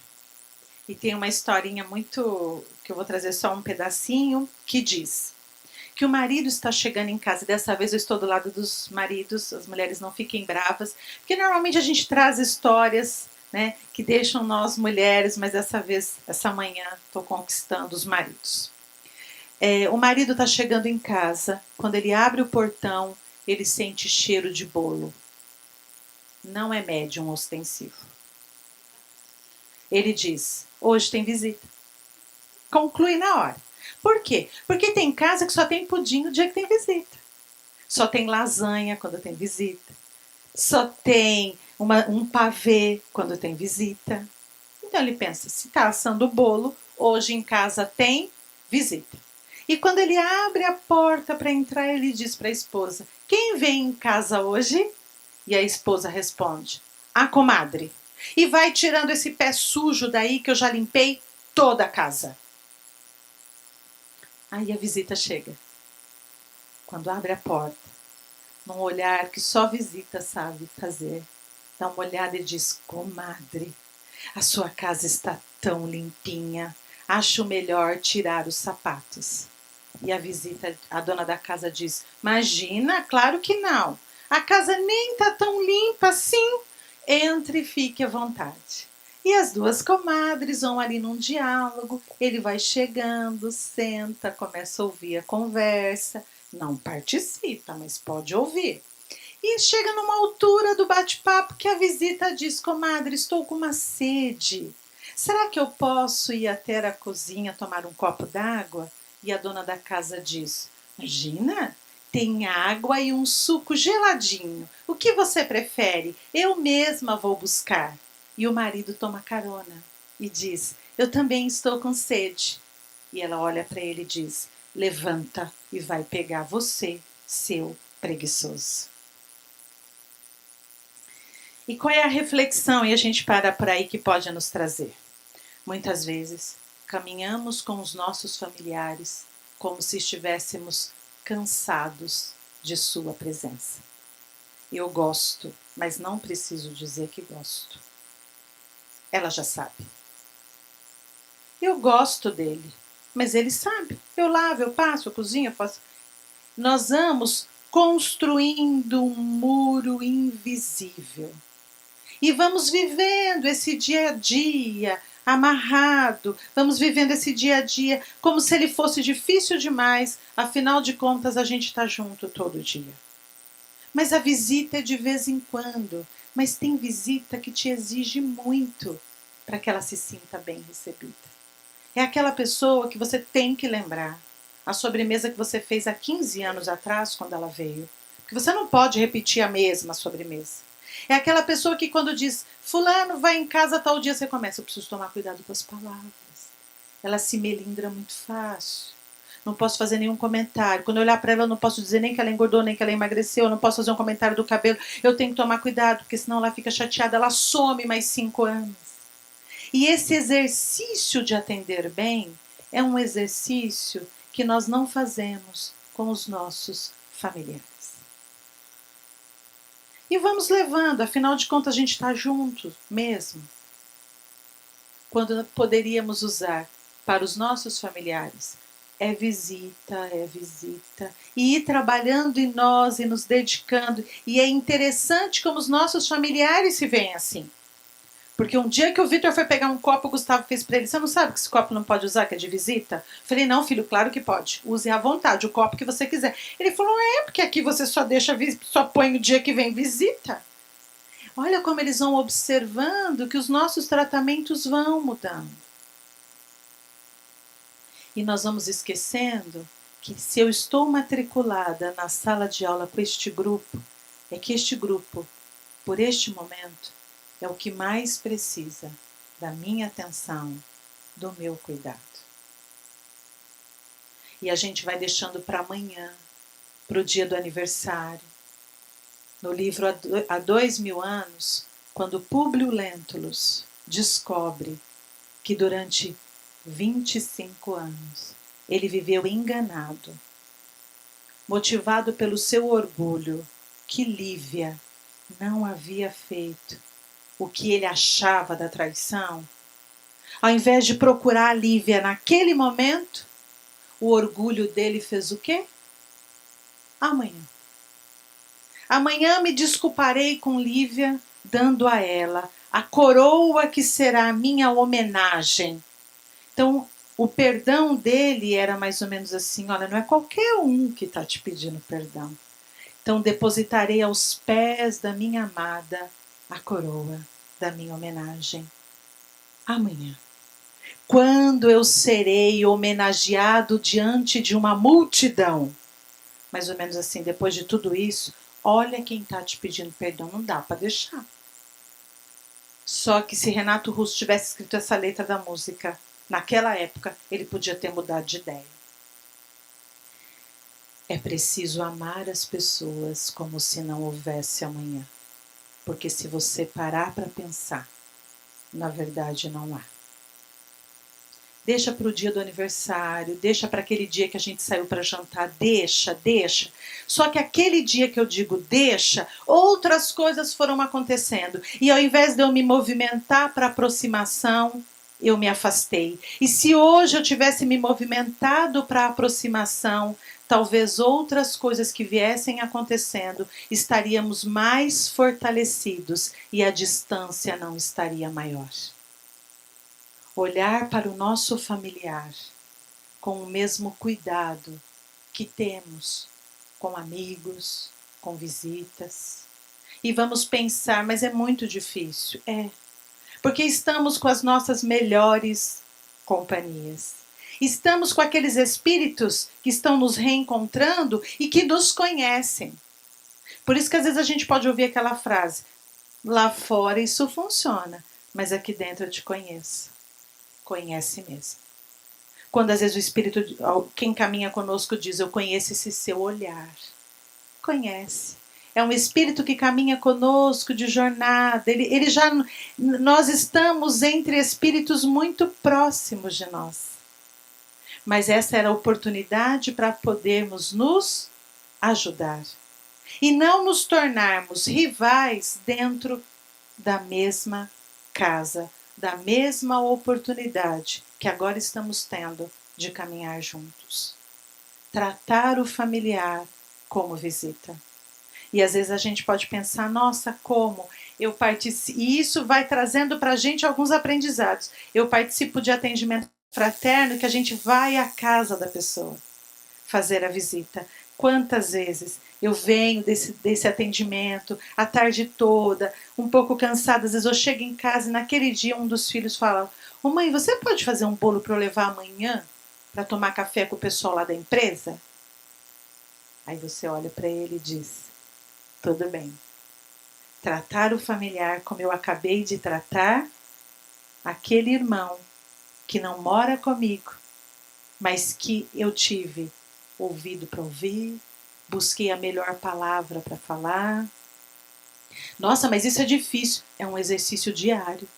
E tem uma historinha muito, que eu vou trazer só um pedacinho, que diz que o marido está chegando em casa, e dessa vez eu estou do lado dos maridos, as mulheres não fiquem bravas, porque normalmente a gente traz histórias, né, que deixam nós mulheres, mas dessa vez, essa manhã, estou conquistando os maridos. O marido está chegando em casa, quando ele abre o portão, ele sente cheiro de bolo. Não é médium ostensivo. Ele diz: hoje tem visita. Conclui na hora. Por quê? Porque tem casa que só tem pudim no dia que tem visita. Só tem lasanha quando tem visita. Só tem um pavê quando tem visita. Então ele pensa, se está assando o bolo, hoje em casa tem visita. E quando ele abre a porta para entrar, ele diz para a esposa: quem vem em casa hoje? E a esposa responde: a comadre. E vai tirando esse pé sujo daí que eu já limpei toda a casa. Aí a visita chega. Quando abre a porta, num olhar que só visita sabe fazer, dá uma olhada e diz: comadre, a sua casa está tão limpinha, acho melhor tirar os sapatos. E a visita, a dona da casa diz: imagina, claro que não. A casa nem está tão limpa assim. Entre e fique à vontade. E as duas comadres vão ali num diálogo, ele vai chegando, senta, começa a ouvir a conversa, não participa, mas pode ouvir. E chega numa altura do bate-papo que a visita diz: comadre, estou com uma sede. Será que eu posso ir até a cozinha tomar um copo d'água? E a dona da casa diz: imagina, tem água e um suco geladinho. O que você prefere? Eu mesma vou buscar. E o marido toma carona e diz: eu também estou com sede. E ela olha para ele e diz: levanta e vai pegar você, seu preguiçoso. E qual é a reflexão, e a gente para por aí, que pode nos trazer? Muitas vezes caminhamos com os nossos familiares como se estivéssemos cansados de sua presença. Eu gosto, mas não preciso dizer que gosto. Ela já sabe. Eu gosto dele, mas ele sabe. Eu lavo, eu passo, eu cozinho, eu faço. Nós vamos construindo um muro invisível. E vamos vivendo esse dia a dia amarrado, vamos vivendo esse dia a dia como se ele fosse difícil demais, afinal de contas a gente está junto todo dia. Mas a visita é de vez em quando, mas tem visita que te exige muito para que ela se sinta bem recebida. É aquela pessoa que você tem que lembrar, a sobremesa que você fez há 15 anos atrás quando ela veio, porque você não pode repetir a mesma sobremesa. É aquela pessoa que quando diz, fulano vai em casa tal dia, você começa: eu preciso tomar cuidado com as palavras. Ela se melindra muito fácil. Não posso fazer nenhum comentário. Quando eu olhar para ela, eu não posso dizer nem que ela engordou, nem que ela emagreceu. Eu não posso fazer um comentário do cabelo. Eu tenho que tomar cuidado, porque senão ela fica chateada. Ela some mais 5 anos. E esse exercício de atender bem é um exercício que nós não fazemos com os nossos familiares. E vamos levando, afinal de contas a gente está junto mesmo. quando poderíamos usar para os nossos familiares. É visita. E ir trabalhando em nós e nos dedicando. E é interessante como os nossos familiares se veem assim. Porque um dia que o Vitor foi pegar um copo, o Gustavo fez para ele: você não sabe que esse copo não pode usar, que é de visita? Falei: não, filho, claro que pode. Use à vontade, o copo que você quiser. Ele falou: porque aqui você só põe o dia que vem visita. Olha como eles vão observando que os nossos tratamentos vão mudando. E nós vamos esquecendo que se eu estou matriculada na sala de aula com este grupo, é que este grupo, por este momento, é o que mais precisa da minha atenção, do meu cuidado. E a gente vai deixando para amanhã, para o dia do aniversário. No livro Há 2000 anos, quando Públio Lentulus descobre que durante 25 anos ele viveu enganado, motivado pelo seu orgulho, que Lívia não havia feito o que ele achava da traição, ao invés de procurar a Lívia naquele momento, o orgulho dele fez o quê? Amanhã. Amanhã me desculparei com Lívia, dando a ela a coroa que será a minha homenagem. Então, o perdão dele era mais ou menos assim: olha, não é qualquer um que está te pedindo perdão. Então, depositarei aos pés da minha amada a coroa da minha homenagem. Amanhã, quando eu serei homenageado diante de uma multidão, mais ou menos assim, depois de tudo isso, olha quem está te pedindo perdão, não dá para deixar. Só que se Renato Russo tivesse escrito essa letra da música naquela época, ele podia ter mudado de ideia. É preciso amar as pessoas como se não houvesse amanhã. Porque se você parar para pensar, na verdade não há. Deixa para o dia do aniversário, deixa para aquele dia que a gente saiu para jantar, deixa. Só que aquele dia que eu digo deixa, outras coisas foram acontecendo. E ao invés de eu me movimentar para aproximação, eu me afastei. E se hoje eu tivesse me movimentado para aproximação, talvez outras coisas que viessem acontecendo, estaríamos mais fortalecidos e a distância não estaria maior. Olhar para o nosso familiar com o mesmo cuidado que temos com amigos, com visitas. E vamos pensar, mas é muito difícil. Porque estamos com as nossas melhores companhias. Estamos com aqueles espíritos que estão nos reencontrando e que nos conhecem. Por isso que às vezes a gente pode ouvir aquela frase: lá fora isso funciona, mas aqui dentro eu te conheço. Conhece mesmo. Quando às vezes o espírito, quem caminha conosco diz: eu conheço esse seu olhar. Conhece. É um espírito que caminha conosco de jornada. Nós estamos entre espíritos muito próximos de nós. Mas essa era a oportunidade para podermos nos ajudar. E não nos tornarmos rivais dentro da mesma casa, da mesma oportunidade que agora estamos tendo de caminhar juntos. Tratar o familiar como visita. E às vezes a gente pode pensar: nossa, como eu participo. E isso vai trazendo para a gente alguns aprendizados. Eu participo de atendimento fraterno que a gente vai à casa da pessoa fazer a visita. Quantas vezes eu venho desse atendimento a tarde toda, um pouco cansada, às vezes eu chego em casa e naquele dia um dos filhos fala: ô mãe, você pode fazer um bolo para eu levar amanhã para tomar café com o pessoal lá da empresa? Aí você olha para ele e diz: tudo bem. Tratar o familiar como eu acabei de tratar aquele irmão que não mora comigo, mas que eu tive ouvido para ouvir, busquei a melhor palavra para falar. Nossa, mas isso é difícil. É um exercício diário.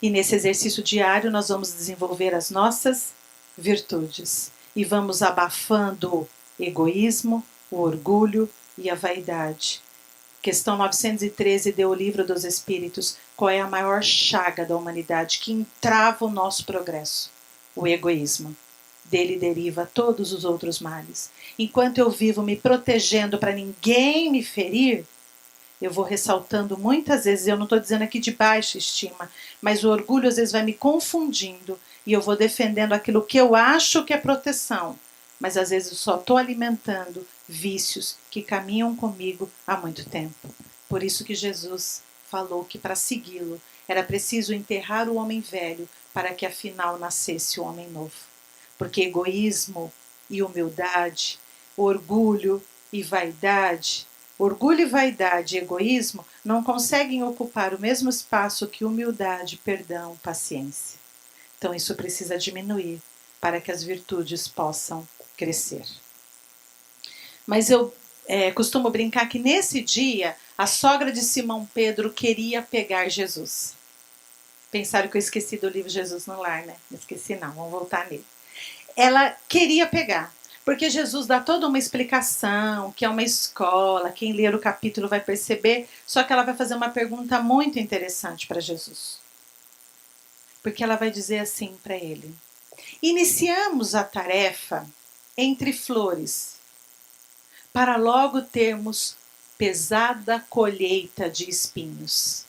E nesse exercício diário nós vamos desenvolver as nossas virtudes. E vamos abafando o egoísmo, o orgulho e a vaidade. Questão 913 deu o Livro dos Espíritos. Qual é a maior chaga da humanidade que entrava o nosso progresso? O egoísmo. Dele deriva todos os outros males. Enquanto eu vivo me protegendo para ninguém me ferir, eu vou ressaltando muitas vezes, eu não estou dizendo aqui de baixa estima, mas o orgulho às vezes vai me confundindo e eu vou defendendo aquilo que eu acho que é proteção, mas às vezes eu só estou alimentando vícios que caminham comigo há muito tempo. Por isso que Jesus falou que para segui-lo era preciso enterrar o homem velho para que afinal nascesse o homem novo. Porque egoísmo e humildade, orgulho e vaidade e egoísmo não conseguem ocupar o mesmo espaço que humildade, perdão, paciência. Então isso precisa diminuir para que as virtudes possam crescer. Mas eu costumo brincar que nesse dia a sogra de Simão Pedro queria pegar Jesus. Pensaram que eu esqueci do livro Jesus no Lar, né? Não esqueci não, vamos voltar nele. Ela queria pegar. Porque Jesus dá toda uma explicação, que é uma escola, quem ler o capítulo vai perceber, só que ela vai fazer uma pergunta muito interessante para Jesus. Porque ela vai dizer assim para ele: iniciamos a tarefa entre flores, para logo termos pesada colheita de espinhos.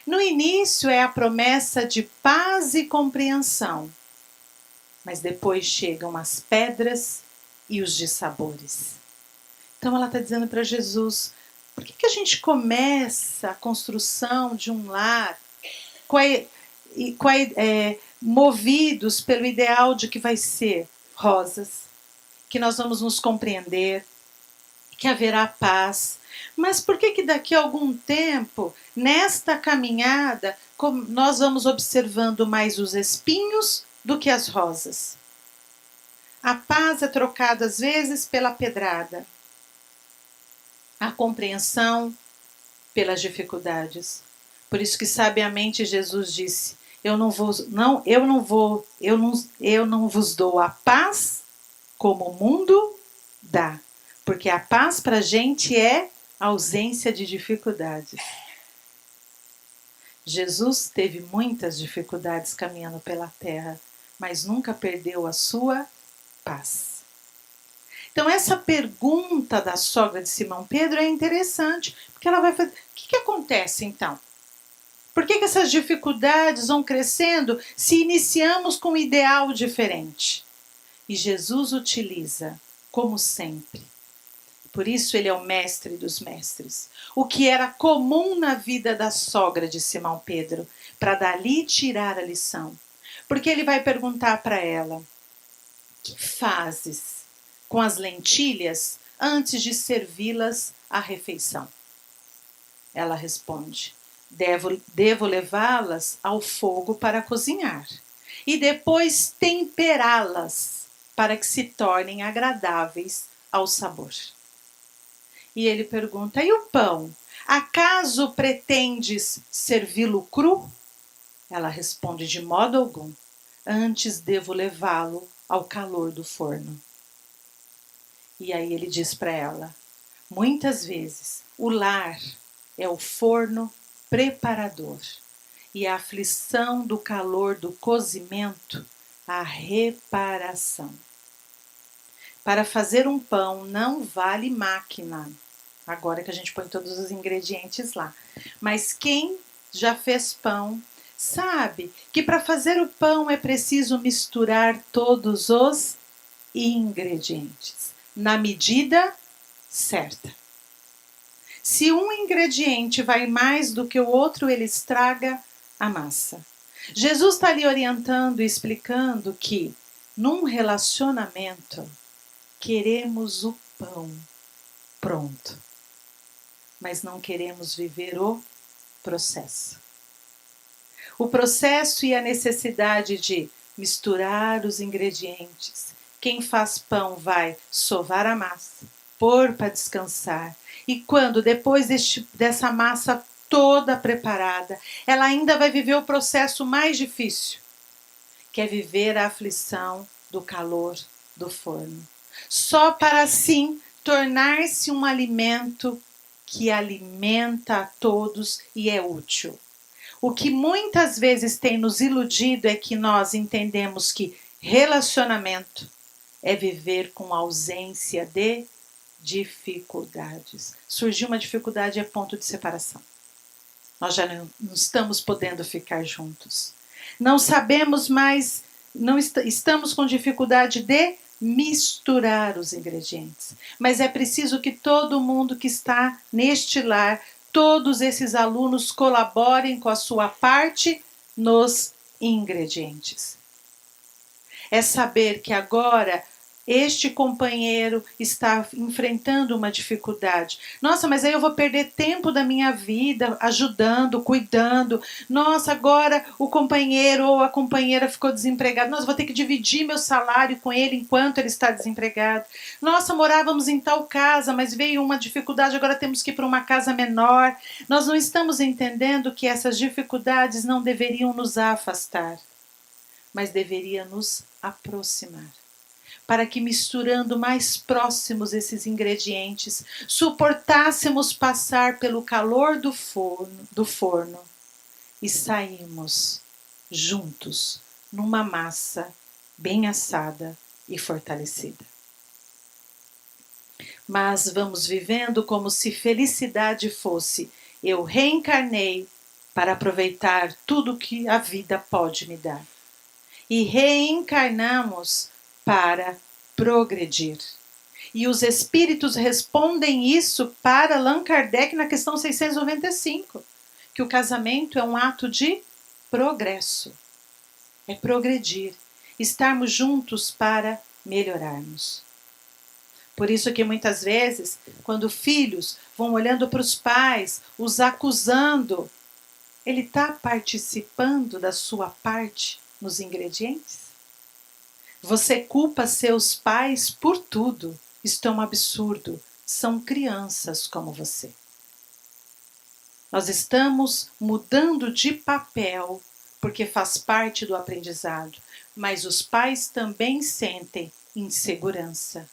No início é a promessa de paz e compreensão, mas depois chegam as pedras e os dissabores. Então ela está dizendo para Jesus, por que a gente começa a construção de um lar movidos pelo ideal de que vai ser rosas, que nós vamos nos compreender, que haverá paz, mas por que daqui a algum tempo, nesta caminhada, nós vamos observando mais os espinhos do que as rosas? A paz é trocada às vezes pela pedrada. A compreensão pelas dificuldades. Por isso que sabiamente Jesus disse: eu não vos dou a paz como o mundo dá. Porque a paz para a gente é ausência de dificuldades. Jesus teve muitas dificuldades caminhando pela terra, mas nunca perdeu a sua paz. Então essa pergunta da sogra de Simão Pedro é interessante, porque ela vai fazer, o que acontece então? Por que essas dificuldades vão crescendo se iniciamos com um ideal diferente? E Jesus utiliza, como sempre, por isso ele é o mestre dos mestres, o que era comum na vida da sogra de Simão Pedro, para dali tirar a lição. Porque ele vai perguntar para ela: que fazes com as lentilhas antes de servi-las à refeição? Ela responde: devo levá-las ao fogo para cozinhar e depois temperá-las para que se tornem agradáveis ao sabor. E ele pergunta: e o pão? Acaso pretendes servi-lo cru? Ela responde: de modo algum. Antes devo levá-lo ao calor do forno. E aí ele diz para ela: muitas vezes o lar é o forno preparador e a aflição do calor do cozimento, a reparação. Para fazer um pão não vale máquina, agora que a gente põe todos os ingredientes lá. Mas quem já fez pão sabe que para fazer o pão é preciso misturar todos os ingredientes na medida certa. Se um ingrediente vai mais do que o outro, ele estraga a massa. Jesus está ali orientando e explicando que num relacionamento queremos o pão pronto, mas não queremos viver o processo. O processo e a necessidade de misturar os ingredientes. Quem faz pão vai sovar a massa, pôr para descansar. E quando, depois dessa massa toda preparada, ela ainda vai viver o processo mais difícil, que é viver a aflição do calor do forno. Só para assim tornar-se um alimento que alimenta a todos e é útil. O que muitas vezes tem nos iludido é que nós entendemos que relacionamento é viver com ausência de dificuldades. Surgiu uma dificuldade, é ponto de separação. Nós já não estamos podendo ficar juntos. Não sabemos mais, estamos com dificuldade de misturar os ingredientes. Mas é preciso que todo mundo que está neste lar, todos esses alunos colaborem com a sua parte nos ingredientes. É saber que agora este companheiro está enfrentando uma dificuldade. Nossa, mas aí eu vou perder tempo da minha vida ajudando, cuidando. Nossa, agora o companheiro ou a companheira ficou desempregado. Nossa, vou ter que dividir meu salário com ele enquanto ele está desempregado. Nossa, morávamos em tal casa, mas veio uma dificuldade, agora temos que ir para uma casa menor. Nós não estamos entendendo que essas dificuldades não deveriam nos afastar, mas deveriam nos aproximar. Para que, misturando mais próximos esses ingredientes, suportássemos passar pelo calor do forno e saímos juntos numa massa bem assada e fortalecida. Mas vamos vivendo como se felicidade fosse: eu reencarnei para aproveitar tudo que a vida pode me dar. E reencarnamos para progredir. E os espíritos respondem isso para Allan Kardec na questão 695, que o casamento é um ato de progresso. É progredir, estarmos juntos para melhorarmos. Por isso que muitas vezes, quando filhos vão olhando para os pais, os acusando, ele está participando da sua parte nos ingredientes? Você culpa seus pais por tudo. Isto é um absurdo. São crianças como você. Nós estamos mudando de papel porque faz parte do aprendizado. Mas os pais também sentem insegurança,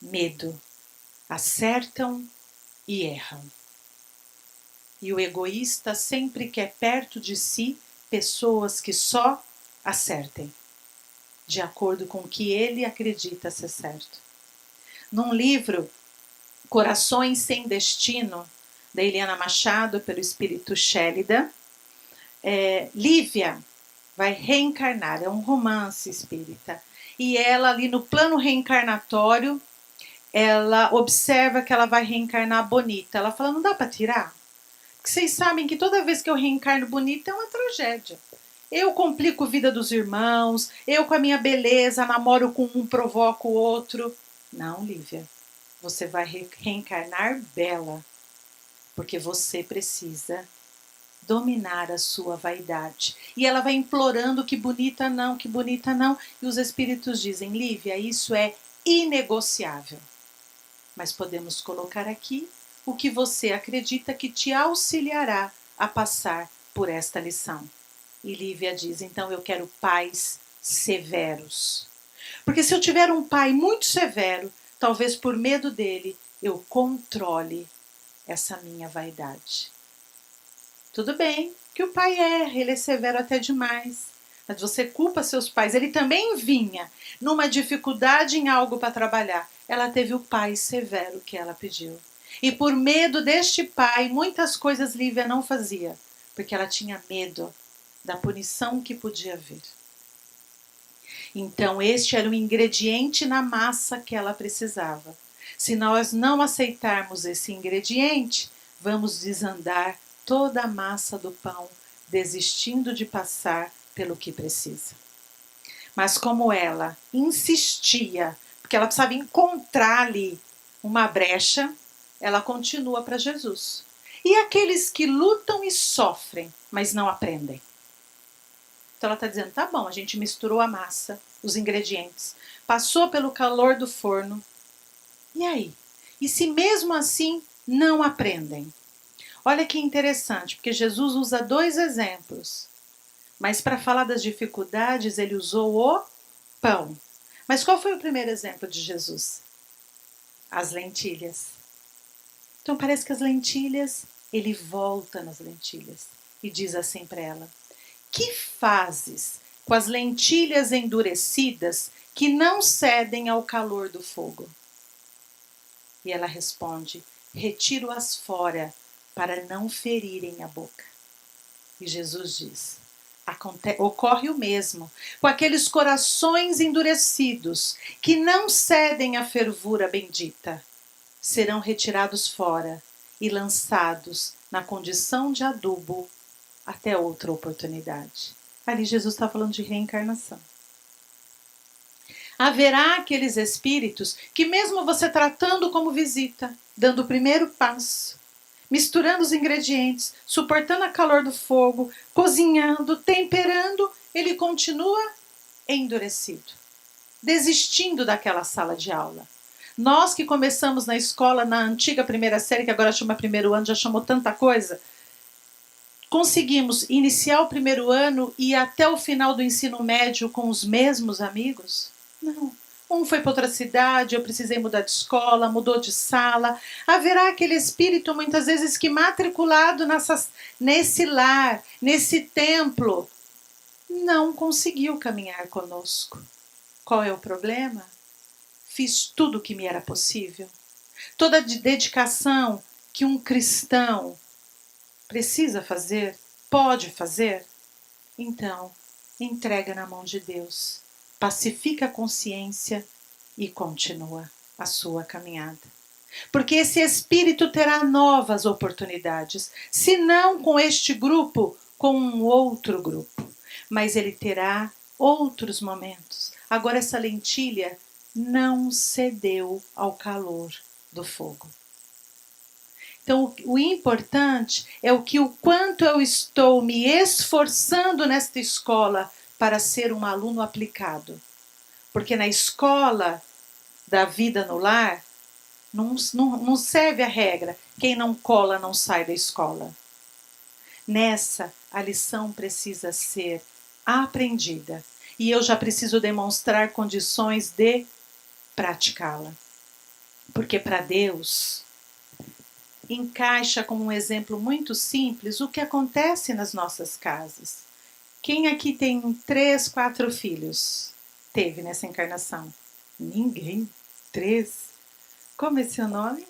medo. Acertam e erram. E o egoísta sempre quer perto de si pessoas que só acertem, de acordo com o que ele acredita ser certo. Num livro, Corações Sem Destino, da Eliana Machado, pelo espírito Shélida, Lívia vai reencarnar, é um romance espírita. E ela ali no plano reencarnatório, ela observa que ela vai reencarnar bonita. Ela fala, não dá para tirar? Porque vocês sabem que toda vez que eu reencarno bonita é uma tragédia. Eu complico a vida dos irmãos, eu com a minha beleza namoro com um, provoco o outro. Não, Lívia, você vai reencarnar bela, porque você precisa dominar a sua vaidade. E ela vai implorando que bonita não, que bonita não. E os espíritos dizem, Lívia, isso é inegociável. Mas podemos colocar aqui o que você acredita que te auxiliará a passar por esta lição. E Lívia diz, então eu quero pais severos. Porque se eu tiver um pai muito severo, talvez por medo dele, eu controle essa minha vaidade. Tudo bem que o pai erra, ele é severo até demais. Mas você culpa seus pais. Ele também vinha numa dificuldade em algo para trabalhar. Ela teve o pai severo que ela pediu. E por medo deste pai, muitas coisas Lívia não fazia. Porque ela tinha medo da punição que podia vir. Então este era o ingrediente na massa que ela precisava. Se nós não aceitarmos esse ingrediente, vamos desandar toda a massa do pão, desistindo de passar pelo que precisa. Mas como ela insistia, porque ela precisava encontrar ali uma brecha, ela continua para Jesus. E aqueles que lutam e sofrem, mas não aprendem? Então ela está dizendo, tá bom, a gente misturou a massa, os ingredientes, passou pelo calor do forno, e aí? E se mesmo assim não aprendem? Olha que interessante, porque Jesus usa 2 exemplos. Mas para falar das dificuldades, ele usou o pão. Mas qual foi o primeiro exemplo de Jesus? As lentilhas. Então parece que as lentilhas, ele volta nas lentilhas e diz assim para ela: que fazes com as lentilhas endurecidas que não cedem ao calor do fogo? E ela responde: retiro-as fora para não ferirem a boca. E Jesus diz: ocorre o mesmo com aqueles corações endurecidos que não cedem à fervura bendita. Serão retirados fora e lançados na condição de adubo até outra oportunidade. Ali Jesus está falando de reencarnação. Haverá aqueles espíritos que mesmo você tratando como visita, dando o primeiro passo, misturando os ingredientes, suportando a calor do fogo, cozinhando, temperando, ele continua endurecido, desistindo daquela sala de aula. Nós que começamos na escola, na antiga primeira série, que agora chama primeiro ano, já chamou tanta coisa, conseguimos iniciar o primeiro ano e ir até o final do ensino médio com os mesmos amigos? Não. Um foi para outra cidade, eu precisei mudar de escola, mudou de sala. Haverá aquele espírito, muitas vezes, que matriculado nesse lar, nesse templo, não conseguiu caminhar conosco. Qual é o problema? Fiz tudo o que me era possível. Toda a dedicação que um cristão precisa fazer, pode fazer, então entrega na mão de Deus, pacifica a consciência e continua a sua caminhada. Porque esse espírito terá novas oportunidades, se não com este grupo, com um outro grupo, mas ele terá outros momentos. Agora essa lentilha não cedeu ao calor do fogo. Então, o importante é o quanto eu estou me esforçando nesta escola para ser um aluno aplicado. Porque na escola da vida no lar, não serve a regra: quem não cola não sai da escola. Nessa, a lição precisa ser aprendida. E eu já preciso demonstrar condições de praticá-la. Porque para Deus encaixa como um exemplo muito simples o que acontece nas nossas casas. Quem aqui tem 3, 4 filhos? Teve nessa encarnação? Ninguém. 3. Como é seu nome?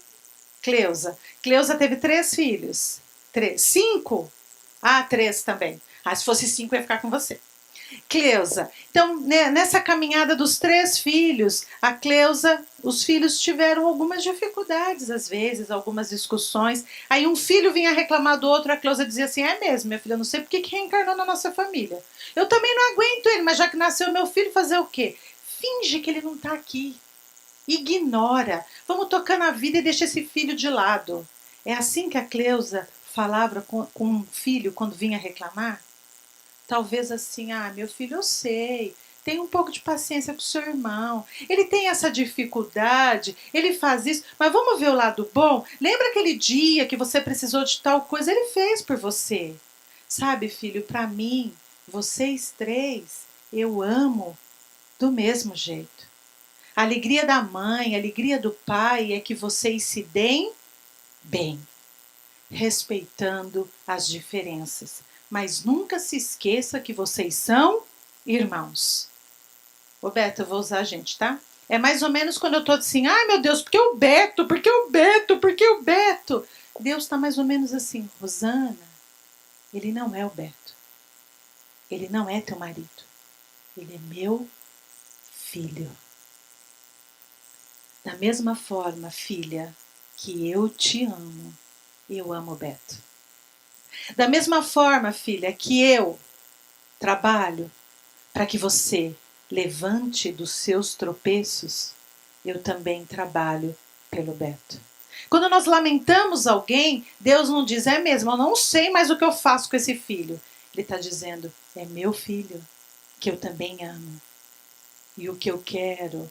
Cleusa. Cleusa teve 3 filhos. 3. 5? Ah, 3 também. Ah, se fosse 5 eu ia ficar com você. Cleusa. Então, nessa caminhada dos 3 filhos, a Cleusa, os filhos tiveram algumas dificuldades, às vezes, algumas discussões. Aí um filho vinha reclamar do outro, a Cleusa dizia assim: é mesmo, minha filha, eu não sei porque que reencarnou na nossa família. Eu também não aguento ele, mas já que nasceu meu filho, fazer o quê? Finge que ele não está aqui. Ignora. Vamos tocar na vida e deixa esse filho de lado. É assim que a Cleusa falava com um filho quando vinha reclamar? Talvez assim: ah, meu filho, eu sei, tem um pouco de paciência com o seu irmão, ele tem essa dificuldade, ele faz isso, mas vamos ver o lado bom? Lembra aquele dia que você precisou de tal coisa? Ele fez por você. Sabe, filho, para mim, vocês 3, eu amo do mesmo jeito. A alegria da mãe, a alegria do pai é que vocês se deem bem, respeitando as diferenças. Mas nunca se esqueça que vocês são irmãos. Ô Beto, eu vou usar a gente, tá? É mais ou menos quando eu tô assim: ai meu Deus, porque o Beto, porque o Beto, porque o Beto. Deus tá mais ou menos assim: Rosana, ele não é o Beto. Ele não é teu marido. Ele é meu filho. Da mesma forma, filha, que eu te amo, eu amo o Beto. Da mesma forma, filha, que eu trabalho para que você levante dos seus tropeços, eu também trabalho pelo Beto. Quando nós lamentamos alguém, Deus não diz: é mesmo, eu não sei mais o que eu faço com esse filho. Ele está dizendo: é meu filho, que eu também amo. E o que eu quero,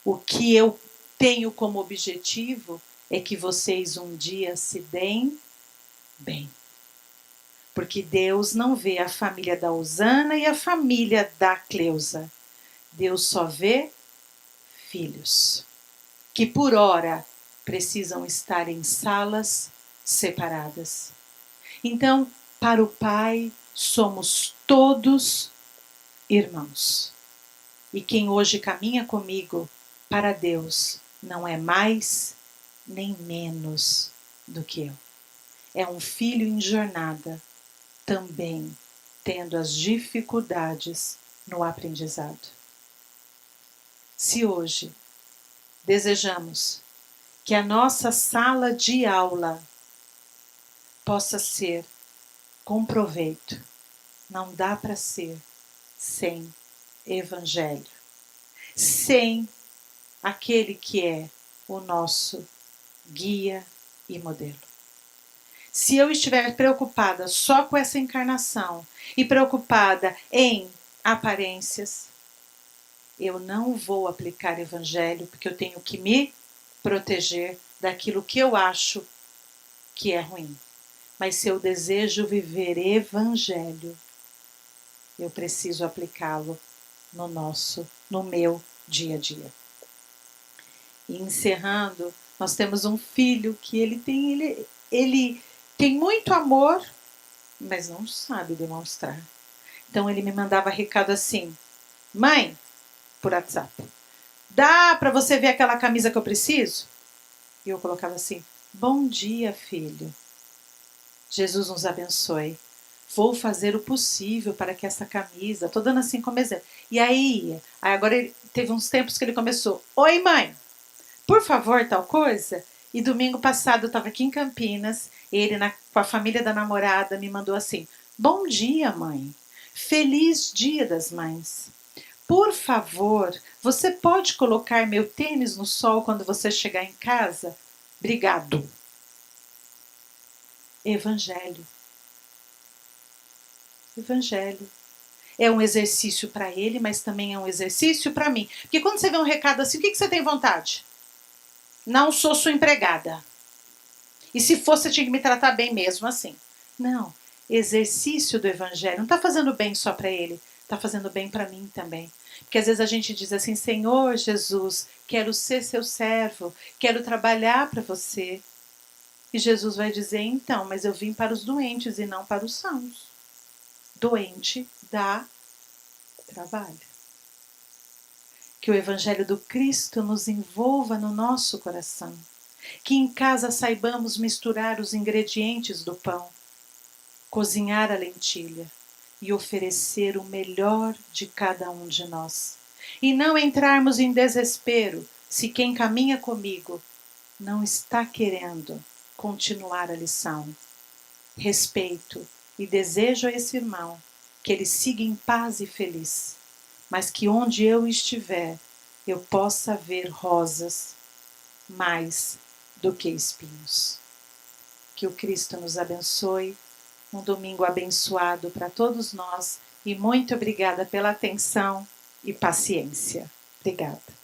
o que eu tenho como objetivo é que vocês um dia se deem bem. Porque Deus não vê a família da Osana e a família da Cleusa. Deus só vê filhos. Que por ora precisam estar em salas separadas. Então, para o Pai, somos todos irmãos. E quem hoje caminha comigo, para Deus, não é mais nem menos do que eu. É um filho em jornada, também tendo as dificuldades no aprendizado. Se hoje desejamos que a nossa sala de aula possa ser com proveito, não dá para ser sem Evangelho, sem aquele que é o nosso guia e modelo. Se eu estiver preocupada só com essa encarnação e preocupada em aparências, eu não vou aplicar Evangelho, porque eu tenho que me proteger daquilo que eu acho que é ruim. Mas se eu desejo viver Evangelho, eu preciso aplicá-lo no meu dia a dia. E encerrando, nós temos um filho que ele tem muito amor, mas não sabe demonstrar. Então ele me mandava recado assim: mãe, por WhatsApp, dá para você ver aquela camisa que eu preciso? E eu colocava assim: bom dia, filho. Jesus nos abençoe. Vou fazer o possível para que essa camisa... Estou dando assim como exemplo. E aí agora teve uns tempos que ele começou: oi, mãe, por favor, tal coisa. E domingo passado eu estava aqui em Campinas, ele com a família da namorada me mandou assim: bom dia, mãe. Feliz Dia das Mães. Por favor, você pode colocar meu tênis no sol quando você chegar em casa? Obrigado. Evangelho. Evangelho. É um exercício para ele, mas também é um exercício para mim. Porque quando você vê um recado assim, o que você tem vontade? Não sou sua empregada. E se fosse, você tinha que me tratar bem mesmo assim. Não. Exercício do Evangelho. Não está fazendo bem só para ele. Está fazendo bem para mim também. Porque às vezes a gente diz assim: Senhor Jesus, quero ser seu servo. Quero trabalhar para você. E Jesus vai dizer: então, mas eu vim para os doentes e não para os sãos. Doente dá trabalho. Que o Evangelho do Cristo nos envolva no nosso coração. Que em casa saibamos misturar os ingredientes do pão, cozinhar a lentilha e oferecer o melhor de cada um de nós. E não entrarmos em desespero se quem caminha comigo não está querendo continuar a lição. Respeito e desejo a esse irmão que ele siga em paz e feliz, mas que onde eu estiver eu possa ver rosas mais do que espinhos. Que o Cristo nos abençoe. Um domingo abençoado para todos nós e muito obrigada pela atenção e paciência. Obrigada.